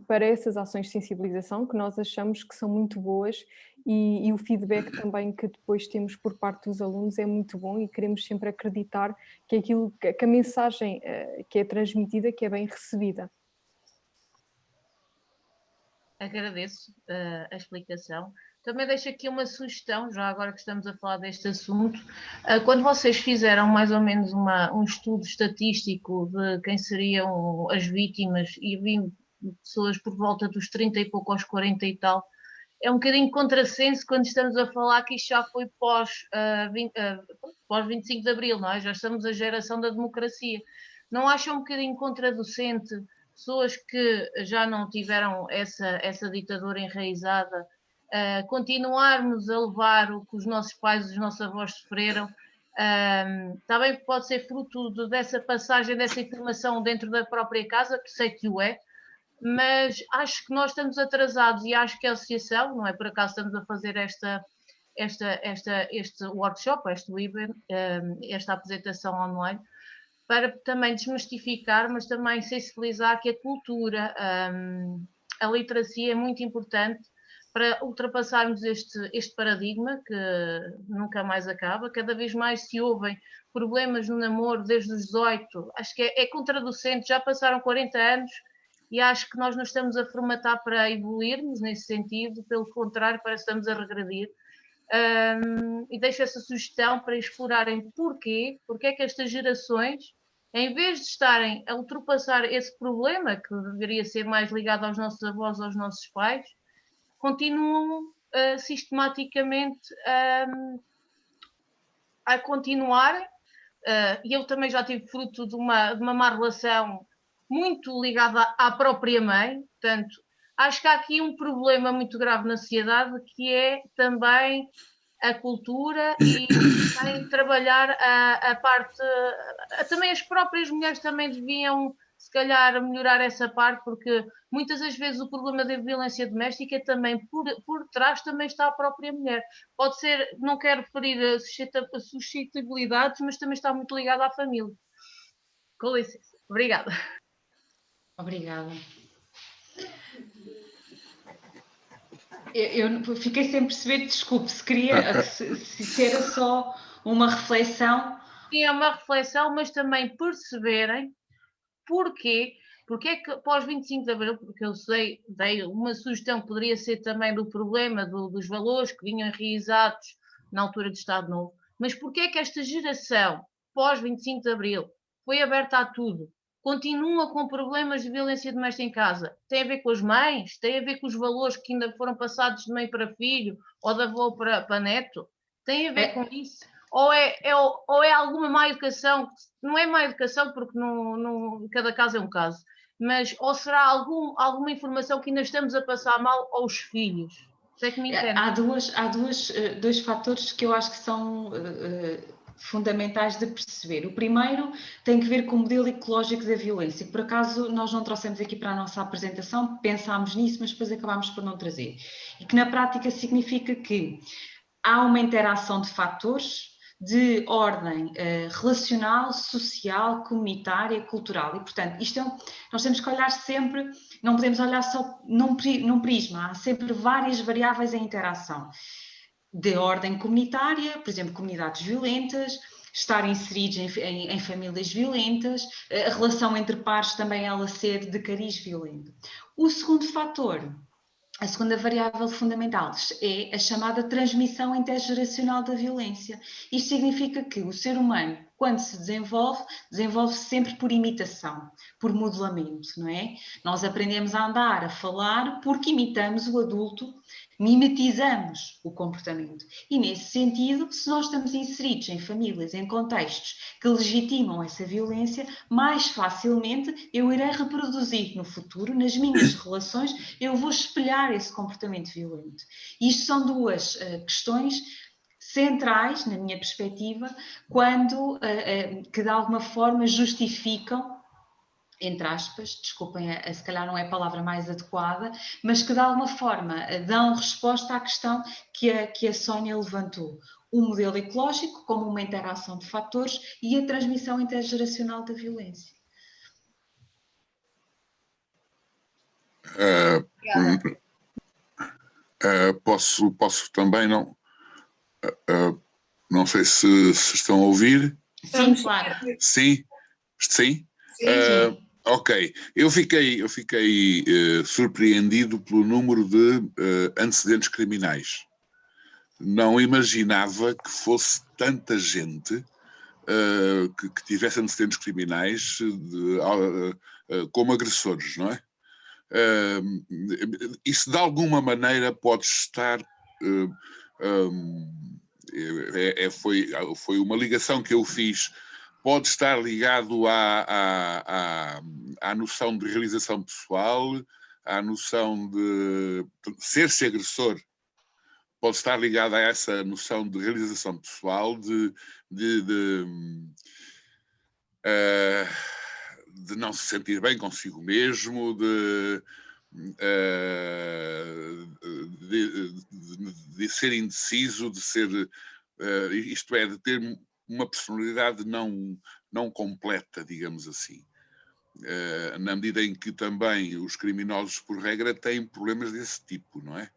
para essas ações de sensibilização que nós achamos que são muito boas, e o feedback também que depois temos por parte dos alunos é muito bom, e queremos sempre acreditar que que a mensagem que é transmitida, que é bem recebida. Agradeço a explicação. Também deixo aqui uma sugestão, já agora que estamos a falar deste assunto. Quando vocês fizeram mais ou menos um estudo estatístico de quem seriam as vítimas, e vi pessoas por volta dos 30 e pouco aos 40 e tal, é um bocadinho contrassenso quando estamos a falar que isto já foi pós 25 de Abril, não é? Já estamos a geração da democracia. Não acham um bocadinho contraducente pessoas que já não tiveram essa ditadura enraizada, continuarmos a levar o que os nossos pais e os nossos avós sofreram? Também pode ser fruto dessa passagem, dessa informação dentro da própria casa, que sei que o é, mas acho que nós estamos atrasados, e acho que a associação, não é por acaso estamos a fazer este workshop, este webinar, esta apresentação online, para também desmistificar, mas também sensibilizar que a cultura, a literacia é muito importante para ultrapassarmos este paradigma que nunca mais acaba. Cada vez mais se ouvem problemas no namoro desde os 18, acho que é contraducente, já passaram 40 anos, e acho que nós não estamos a formatar para evoluirmos nesse sentido, pelo contrário, parece que estamos a regredir. E deixo essa sugestão para explorarem porque é que estas gerações, em vez de estarem a ultrapassar esse problema, que deveria ser mais ligado aos nossos avós, aos nossos pais, continuam sistematicamente a continuar. E eu também já tive fruto de uma má relação muito ligada à própria mãe. Portanto, acho que há aqui um problema muito grave na sociedade, que é também a cultura, e também trabalhar a parte. Também as próprias mulheres também deviam, se calhar, melhorar essa parte, porque muitas das vezes o problema da violência doméstica também por trás também está a própria mulher. Pode ser, não quero ferir suscetibilidades, mas também está muito ligado à família. Com licença. Obrigada. Obrigada. Eu fiquei sem perceber, desculpe, se era só uma reflexão. Sim, é uma reflexão, mas também perceberem porque é que pós 25 de Abril, porque eu dei uma sugestão que poderia ser também do problema dos valores que vinham enraizados na altura do Estado Novo, mas porque é que esta geração pós 25 de Abril foi aberta a tudo, continua com problemas de violência doméstica em casa? Tem a ver com as mães? Tem a ver com os valores que ainda foram passados de mãe para filho ou de avô para neto? Tem a ver com isso? Ou é alguma má educação, não é má educação porque cada caso é um caso, mas ou será alguma informação que ainda estamos a passar mal aos filhos? Sei que me entende. Há dois fatores que eu acho que são fundamentais de perceber. O primeiro tem que ver com o modelo ecológico da violência. Por acaso nós não trouxemos aqui para a nossa apresentação, pensámos nisso, mas depois acabámos por não trazer. E que na prática significa que há uma interação de fatores de ordem relacional, social, comunitária, cultural. E, portanto, nós temos que olhar sempre, não podemos olhar só num prisma, há sempre várias variáveis em interação. De ordem comunitária, por exemplo, comunidades violentas, estar inseridos em famílias violentas, a relação entre pares também ela ser de cariz violento. O segundo fator, a segunda variável fundamental é a chamada transmissão intergeracional da violência. Isto significa que o ser humano, quando se desenvolve-se sempre por imitação, por modelamento, não é? Nós aprendemos a andar, a falar, porque imitamos o adulto, mimetizamos o comportamento. E nesse sentido, se nós estamos inseridos em famílias, em contextos que legitimam essa violência, mais facilmente eu irei reproduzir no futuro, nas minhas relações, eu vou espelhar esse comportamento violento. Isto são duas questões centrais, na minha perspectiva, que de alguma forma justificam, entre aspas, desculpem, se calhar não é a palavra mais adequada, mas que de alguma forma dão resposta à questão que a Sónia levantou. O modelo ecológico como uma interação de fatores e a transmissão intergeracional da violência. Posso também, não sei se estão a ouvir. Sim, claro. Sim? Sim? Ok, eu fiquei surpreendido pelo número de antecedentes criminais. Não imaginava que fosse tanta gente que tivesse antecedentes criminais como agressores, não é? Isso de alguma maneira pode estar... foi uma ligação que eu fiz. Pode estar ligado à noção de realização pessoal, à noção de ser-se agressor. Pode estar ligado a essa noção de realização pessoal, de não se sentir bem consigo mesmo, de ser indeciso, de ser, isto é, de ter uma personalidade não completa, digamos assim. Na medida em que também os criminosos, por regra, têm problemas desse tipo, não é?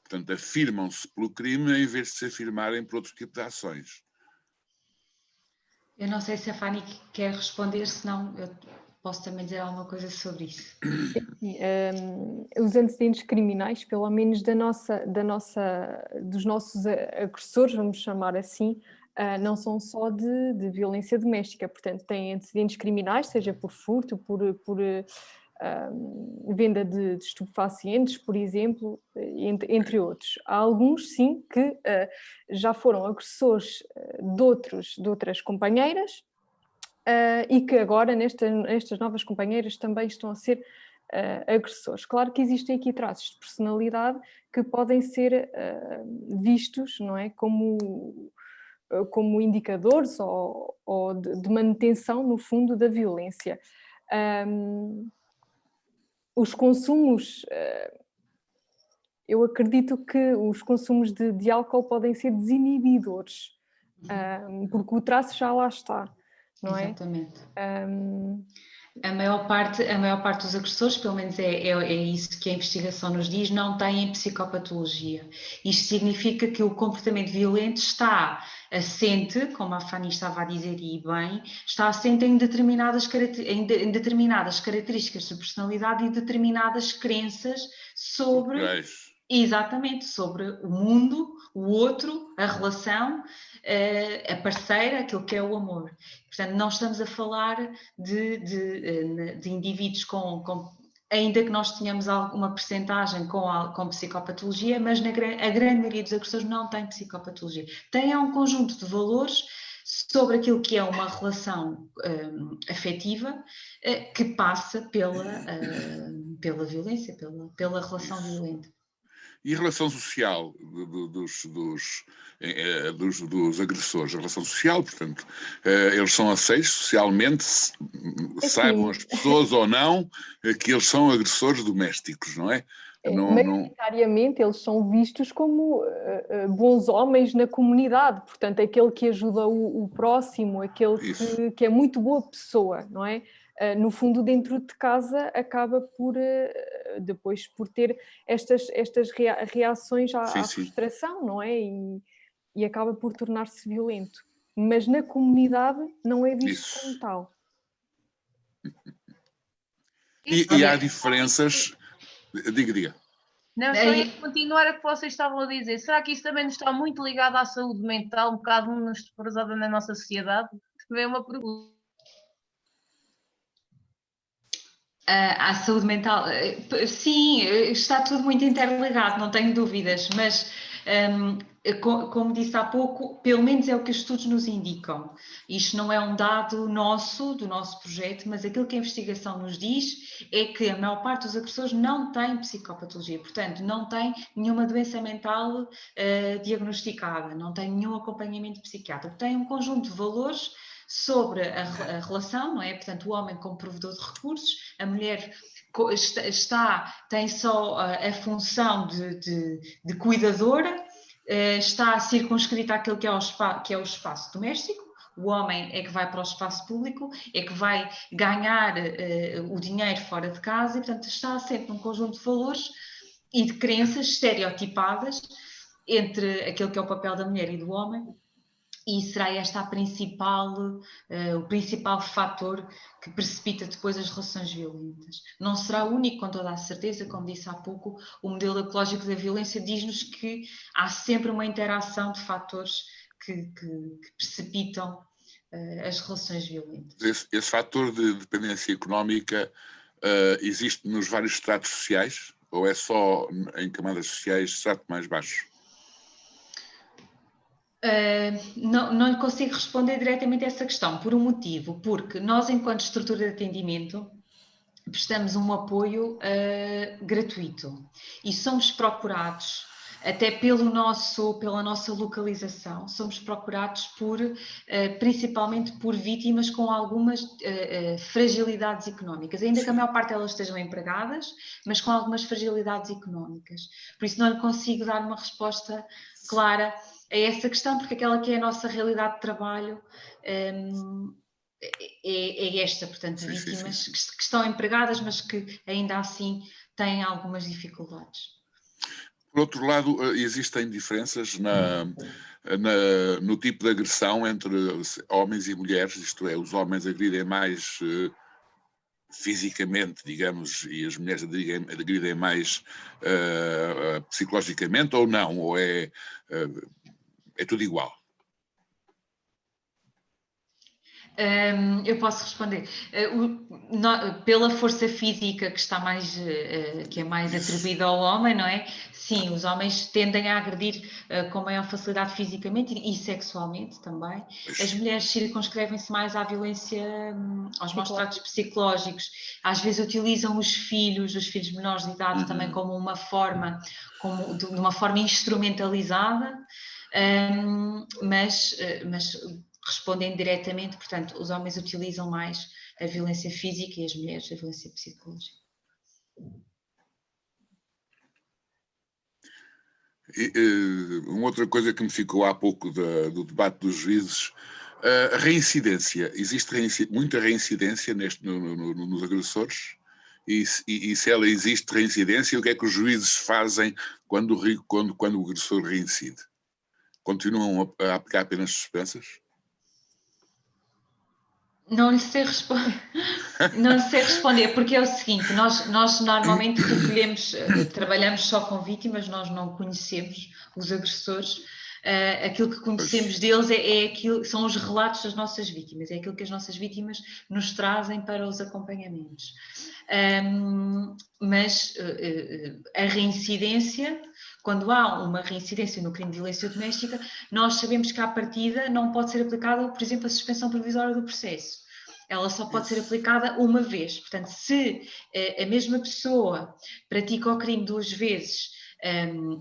Portanto, afirmam-se pelo crime em vez de se afirmarem por outro tipo de ações. Eu não sei se a Fanny quer responder, senão eu posso também dizer alguma coisa sobre isso. Os antecedentes criminais, pelo menos dos nossos agressores, vamos chamar assim, não são só de violência doméstica, portanto têm antecedentes criminais, seja por furto, por venda de estupefacientes, por exemplo, entre outros. Há alguns, sim, que já foram agressores de outras companheiras e que agora, nestas novas companheiras, também estão a ser agressores. Claro que existem aqui traços de personalidade que podem ser vistos, não é, como indicadores ou de manutenção, no fundo, da violência. Os consumos, eu acredito que os consumos de álcool podem ser desinibidores, porque o traço já lá está, não é? Exatamente. A maior parte dos agressores, pelo menos é isso que a investigação nos diz, não têm psicopatologia. Isto significa que o comportamento violento está assente, como a Fanny estava a dizer e bem, está assente em determinadas características de personalidade e determinadas crenças sobre... Exatamente, sobre o mundo, o outro, a relação, a parceira, aquilo que é o amor. Portanto, não estamos a falar de indivíduos ainda que nós tenhamos alguma percentagem com psicopatologia, mas a grande maioria dos agressores não tem psicopatologia. Tem um conjunto de valores sobre aquilo que é uma relação afetiva que passa pela violência, pela relação violenta. E a relação social dos agressores, a relação social, portanto, eles são aceitos socialmente, saibam as pessoas ou não, que eles são agressores domésticos, não é? Maioritariamente eles são vistos como bons homens na comunidade, portanto, aquele que ajuda o próximo, aquele que é muito boa pessoa, não é? No fundo, dentro de casa, acaba por depois por ter estas reações à frustração, não é? E acaba por tornar-se violento. Mas na comunidade não é visto como tal. E há diferenças... Diga. Não, só ia continuar a que vocês estavam a dizer. Será que isso também nos está muito ligado à saúde mental, um bocado menosprezada na nossa sociedade? Também é uma pergunta. À saúde mental, sim, está tudo muito interligado, não tenho dúvidas, mas como disse há pouco, pelo menos é o que os estudos nos indicam. Isto não é um dado nosso, do nosso projeto, mas aquilo que a investigação nos diz é que a maior parte dos agressores não tem psicopatologia, portanto, não tem nenhuma doença mental diagnosticada, não tem nenhum acompanhamento psiquiátrico, tem um conjunto de valores sobre a relação, não é? Portanto, o homem como provedor de recursos, a mulher tem só a função de cuidadora, está circunscrita àquilo que é o espaço doméstico. O homem é que vai para o espaço público, é que vai ganhar o dinheiro fora de casa e, portanto, está sempre num conjunto de valores e de crenças estereotipadas entre aquilo que é o papel da mulher e do homem. E será esta o principal fator que precipita depois as relações violentas. Não será único, com toda a certeza, como disse há pouco, o modelo ecológico da violência diz-nos que há sempre uma interação de fatores que precipitam as relações violentas. Esse fator de dependência económica existe nos vários estratos sociais ou é só em camadas sociais de estrato mais baixo? Não lhe consigo responder diretamente a essa questão, por um motivo, porque nós, enquanto estrutura de atendimento, prestamos um apoio gratuito e somos procurados, até pela nossa localização, somos procurados principalmente por vítimas com algumas fragilidades económicas, ainda que a maior parte delas estejam empregadas, mas com algumas fragilidades económicas. Por isso não lhe consigo dar uma resposta clara a essa questão, porque aquela que é a nossa realidade de trabalho é esta, portanto, vítimas que estão empregadas, mas que ainda assim têm algumas dificuldades. Por outro lado, existem diferenças no tipo de agressão entre homens e mulheres, isto é, os homens agridem mais fisicamente, digamos, e as mulheres agridem mais psicologicamente, ou não? Ou é tudo igual? Eu posso responder. Pela força física que é mais atribuída ao homem, não é? Sim, os homens tendem a agredir com maior facilidade fisicamente e sexualmente também. As mulheres circunscrevem-se mais à violência, aos maus tratos psicológicos. Às vezes utilizam os filhos menores de idade também como uma forma, de uma forma instrumentalizada, mas respondendo diretamente, portanto, os homens utilizam mais a violência física e as mulheres a violência psicológica. Uma outra coisa que me ficou há pouco do debate dos juízes, a reincidência. Existe muita reincidência nos agressores? E se ela existe reincidência, o que é que os juízes fazem quando o agressor reincide? Continuam a aplicar apenas suspensas? Não lhe sei responder, porque é o seguinte, nós normalmente trabalhamos só com vítimas, nós não conhecemos os agressores, aquilo que conhecemos deles aquilo, são os relatos das nossas vítimas, é aquilo que as nossas vítimas nos trazem para os acompanhamentos. Mas a reincidência, quando há uma reincidência no crime de violência doméstica, nós sabemos que à partida não pode ser aplicada, por exemplo, a suspensão provisória do processo. Ela só pode ser aplicada uma vez. Portanto, se a mesma pessoa pratica o crime 2 vezes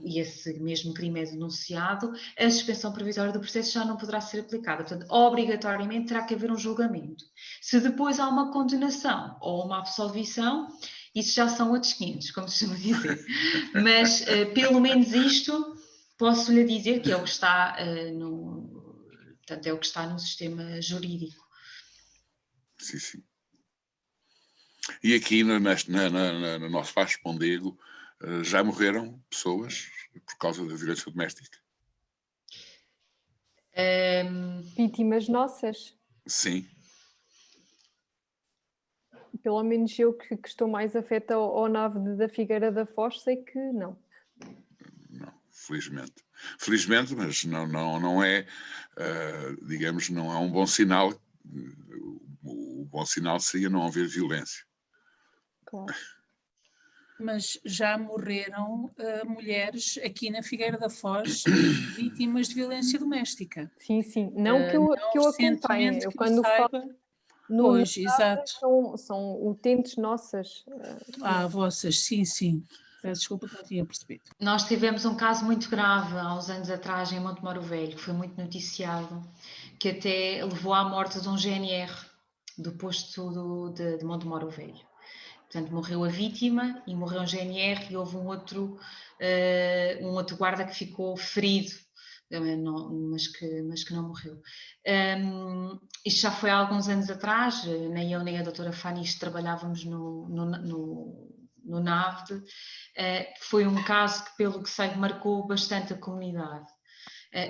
e esse mesmo crime é denunciado, a suspensão provisória do processo já não poderá ser aplicada. Portanto, obrigatoriamente terá que haver um julgamento. Se depois há uma condenação ou uma absolvição, isso já são outros 500, como se chama dizer. Mas, pelo menos isto, posso lhe dizer que é o que está portanto, é o que está no sistema jurídico. Sim, sim. E aqui no nosso Baixo Mondego já morreram pessoas por causa da violência doméstica? Vítimas nossas? Sim. Pelo menos eu que estou mais afeta ao nave da Figueira da Foz, sei que não. Não, felizmente. Felizmente, mas não é, digamos, não é um bom sinal. O bom sinal seria não haver violência. Claro. Mas já morreram mulheres aqui na Figueira da Foz vítimas de violência doméstica. Sim, sim. Não que eu acompanhe. Eu quando falo pois, exato. São utentes nossas. Vossas, sim, sim. Peço desculpa que não tinha percebido. Nós tivemos um caso muito grave há uns anos atrás em Montemoro Velho, que foi muito noticiado, que até levou à morte de um GNR do posto de Montemoro Velho. Portanto, morreu a vítima e morreu um GNR e houve um outro guarda que ficou ferido, mas que não morreu. Isto já foi há alguns anos atrás, nem eu nem a doutora Fanis trabalhávamos no NAVD. Foi um caso que, pelo que sei, marcou bastante a comunidade.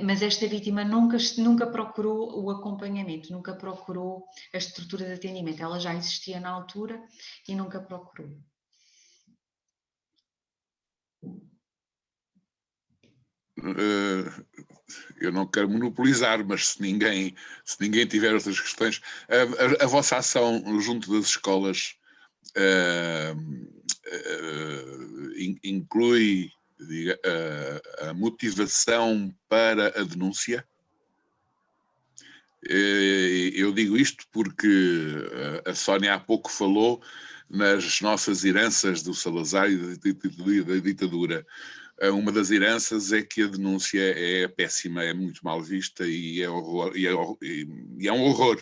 Mas esta vítima nunca procurou o acompanhamento, nunca procurou a estrutura de atendimento. Ela já existia na altura e nunca procurou. Eu não quero monopolizar, mas se ninguém tiver outras questões, a vossa ação junto das escolas inclui a motivação para a denúncia? Eu digo isto porque a Sónia há pouco falou nas nossas heranças do Salazar e da ditadura. Uma das heranças é que a denúncia é péssima, é muito mal vista e é um horror.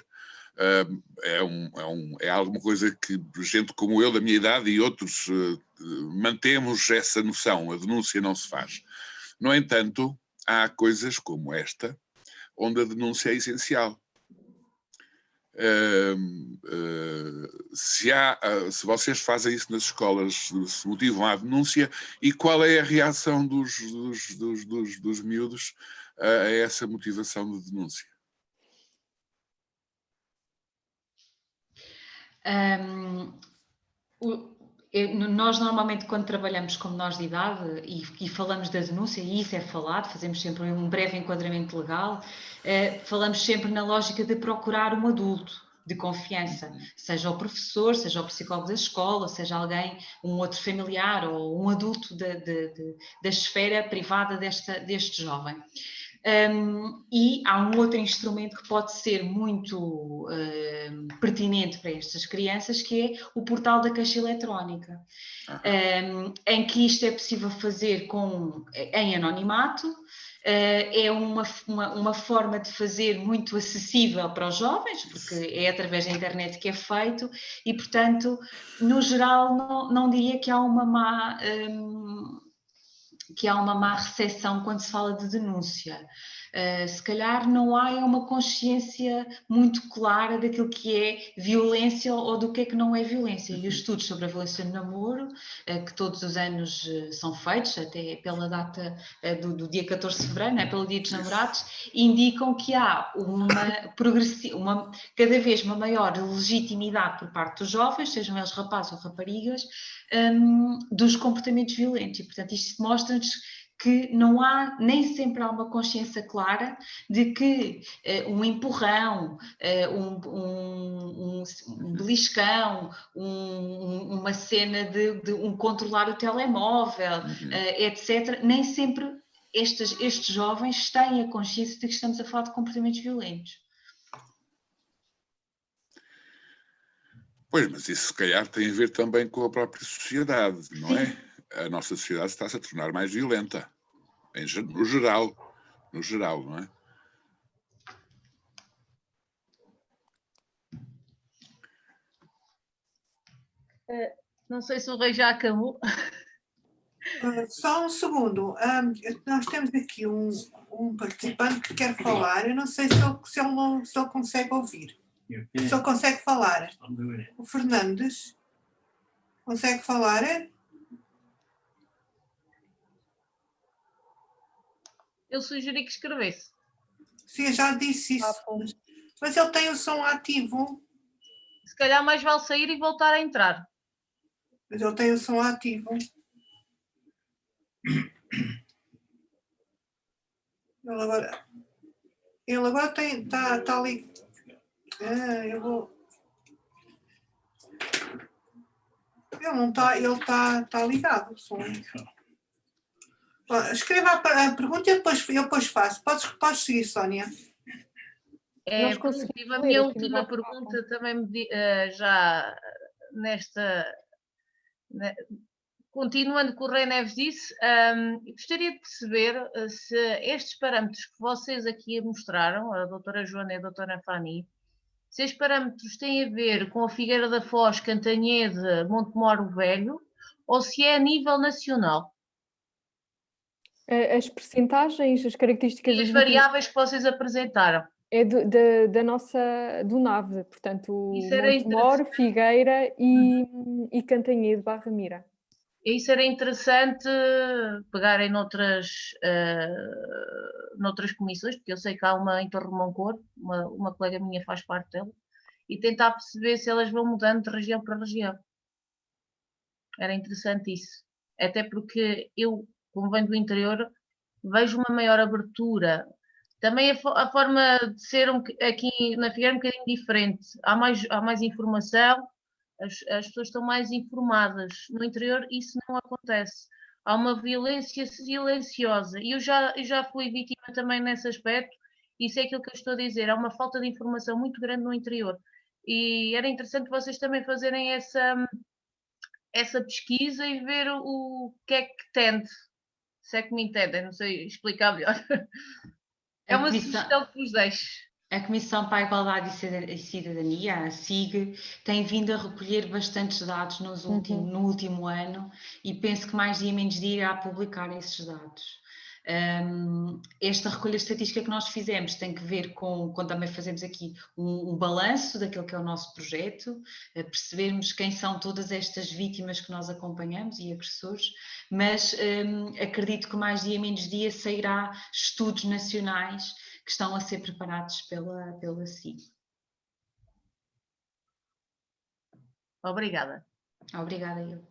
É alguma coisa que gente como eu, da minha idade e outros, mantemos essa noção, a denúncia não se faz. No entanto, há coisas como esta, onde a denúncia é essencial. Se vocês fazem isso nas escolas, se motivam à denúncia, e qual é a reação dos miúdos a essa motivação de denúncia? Nós normalmente, quando trabalhamos com menores de idade e falamos da denúncia, e isso é falado, fazemos sempre um breve enquadramento legal, falamos sempre na lógica de procurar um adulto de confiança, seja o professor, seja o psicólogo da escola, seja alguém, um outro familiar ou um adulto da esfera privada deste jovem. E há um outro instrumento que pode ser muito pertinente para estas crianças, que é o portal da caixa eletrónica, em que isto é possível fazer em anonimato. É uma forma de fazer muito acessível para os jovens, porque é através da internet que é feito, e portanto, no geral, não diria que há uma má recepção quando se fala de denúncia. Se calhar não há uma consciência muito clara daquilo que é violência ou do que é que não é violência. E os estudos sobre a violência no namoro, que todos os anos são feitos, até pela data do dia 14 de fevereiro, não é? Pelo Dia dos Namorados, indicam que há cada vez uma maior legitimidade por parte dos jovens, sejam eles rapazes ou raparigas, dos comportamentos violentos. E, portanto, isto mostra-nos que nem sempre há uma consciência clara de que um empurrão, um beliscão, uma cena de um controlar o telemóvel, etc., nem sempre estes jovens têm a consciência de que estamos a falar de comportamentos violentos. Pois, mas isso se calhar tem a ver também com a própria sociedade, não é? A nossa sociedade está-se a tornar mais violenta, no geral, não é? Não sei se o rei já acabou. Só um segundo. Nós temos aqui um participante que quer falar. Eu não sei se ele consegue ouvir. Se ele consegue falar. O Fernandes consegue falar? Eu sugeri que escrevesse. Sim, eu já disse isso. Mas ele tem o som ativo. Se calhar mais vale sair e voltar a entrar. Mas ele tem o som ativo. Ele agora está ali. Eu vou. Ele não está. Ele está ligado. O som. Escreva a pergunta e eu depois faço. Podes seguir, Sónia. A minha última pergunta também já nesta. Continuando com o Rei Neves disse, gostaria de perceber se estes parâmetros que vocês aqui mostraram, a doutora Joana e a doutora Fanny, se estes parâmetros têm a ver com a Figueira da Foz, Cantanhede, Montemor o Velho, ou se é a nível nacional? As percentagens, as características... E as variáveis que vocês apresentaram? É do NAV, portanto, Montemor, Figueira e Cantanhede, Barra Mira. Isso era interessante pegarem noutras comissões, porque eu sei que há uma em Torremoncor, uma colega minha faz parte dela, e tentar perceber se elas vão mudando de região para região. Era interessante isso. Até porque eu, como venho do interior, vejo uma maior abertura. Também a forma de ser aqui na Figueira é um bocadinho diferente. Há mais informação, as pessoas estão mais informadas. No interior isso não acontece. Há uma violência silenciosa. E eu já fui vítima também nesse aspecto. Isso é aquilo que eu estou a dizer. Há uma falta de informação muito grande no interior. E era interessante vocês também fazerem essa pesquisa e ver o que é que tende. Se é que me entendem, não sei explicar melhor. É uma sugestão que vos deixo. A Comissão para a Igualdade e Cidadania, a CIG, tem vindo a recolher bastantes dados no último ano e penso que mais dia menos dia irá publicar esses dados. Esta recolha estatística que nós fizemos tem que ver com também fazemos aqui um balanço daquilo que é o nosso projeto, percebermos quem são todas estas vítimas que nós acompanhamos e agressores, mas acredito que mais dia menos dia sairá estudos nacionais que estão a ser preparados pela CIG. Obrigada. Obrigada, eu.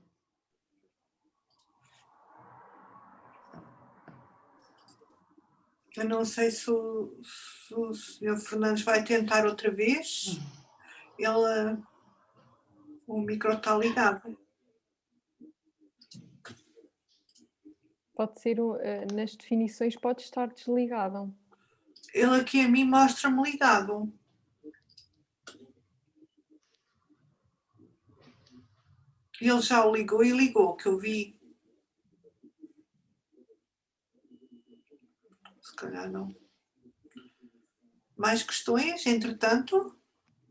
Eu não sei se o Sr. Fernandes vai tentar outra vez. O micro está ligado. Pode ser, nas definições pode estar desligado. Ele aqui a mim mostra-me ligado. Ele já o ligou, que eu vi. Se calhar não. Mais questões, entretanto?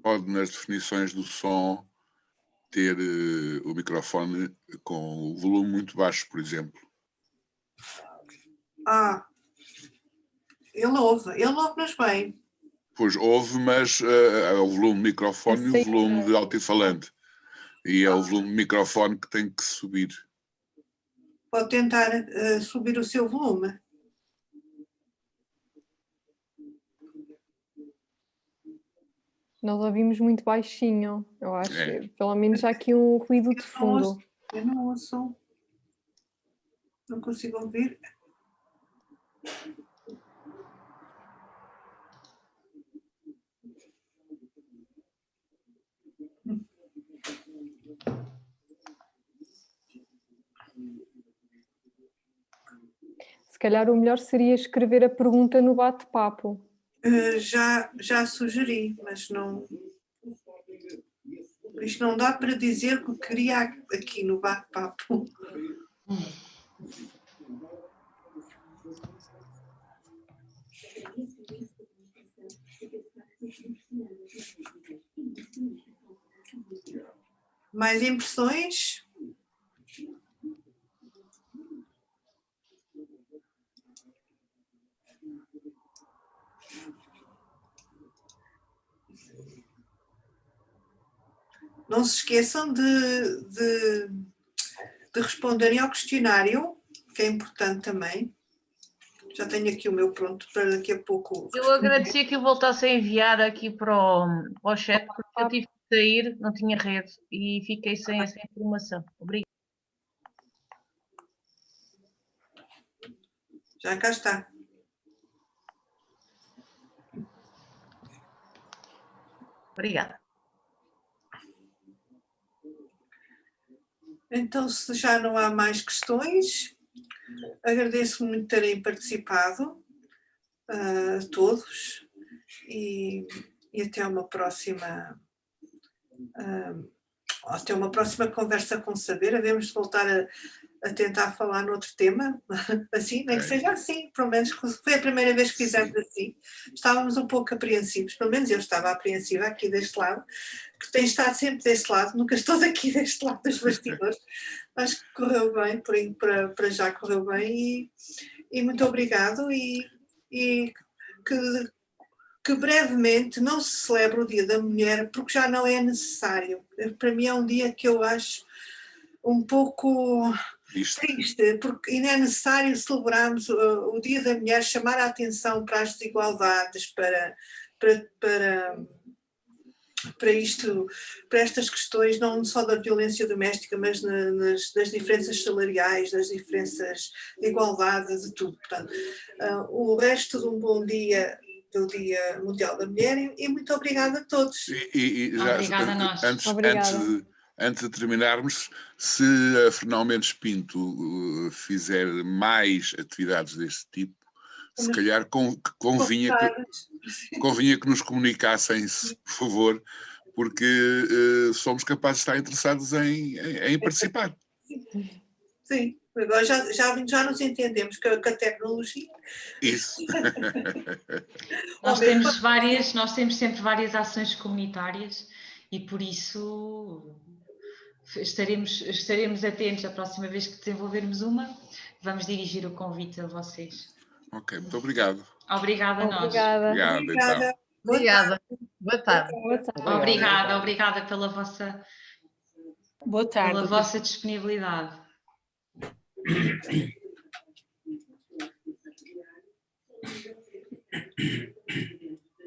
Pode, nas definições do som, ter o microfone com o volume muito baixo, por exemplo. Ele ouve-nos bem. Pois ouve, mas o volume do microfone e o volume de altifalante. E é o volume do microfone que tem que subir. Pode tentar subir o seu volume. Nós ouvimos muito baixinho, eu acho. Pelo menos há aqui um ruído de fundo. Eu não ouço. Não consigo ouvir. Se calhar o melhor seria escrever a pergunta no bate-papo. Já sugeri, mas não. Isto não dá para dizer o que queria aqui no bate-papo. Mais impressões? Não se esqueçam de responderem ao questionário, que é importante também. Já tenho aqui o meu pronto para daqui a pouco. Eu agradecia que eu voltasse a enviar aqui para o chat, porque eu tive que sair, não tinha rede e fiquei sem essa informação. Obrigada. Já cá está. Obrigada. Então, se já não há mais questões, agradeço muito terem participado, a todos, e até uma próxima conversa com saber. Havemos de voltar a tentar falar noutro tema, assim, nem que seja assim, pelo menos foi a primeira vez que fizemos assim. Estávamos um pouco apreensivos, pelo menos eu estava apreensiva aqui deste lado, que tenho estado sempre deste lado, nunca estou daqui deste lado dos bastidores. Acho que correu bem, para já correu bem, e muito obrigado, e que brevemente não se celebre o Dia da Mulher, porque já não é necessário. Para mim é um dia que eu acho um pouco triste, porque ainda é necessário celebrarmos o Dia da Mulher, chamar a atenção para as desigualdades, para estas questões, não só da violência doméstica, mas das diferenças salariais, das diferenças de igualdade, de tudo. Portanto, o resto de um bom dia do Dia Mundial da Mulher, e muito obrigada a todos. Obrigada a nós. Antes de terminarmos, se a Fernão Mendes Pinto fizer mais atividades deste tipo, se calhar convinha que nos comunicassem, por favor, porque somos capazes de estar interessados em participar. Sim, agora já nos entendemos com a tecnologia. Isso. Nós temos sempre várias ações comunitárias e por isso estaremos atentos a próxima vez que desenvolvermos uma. Vamos dirigir o convite a vocês. Ok, muito obrigado. Obrigada a nós. Obrigada. Então. Obrigada. Boa tarde. Obrigada pela vossa, Boa tarde. pela vossa disponibilidade.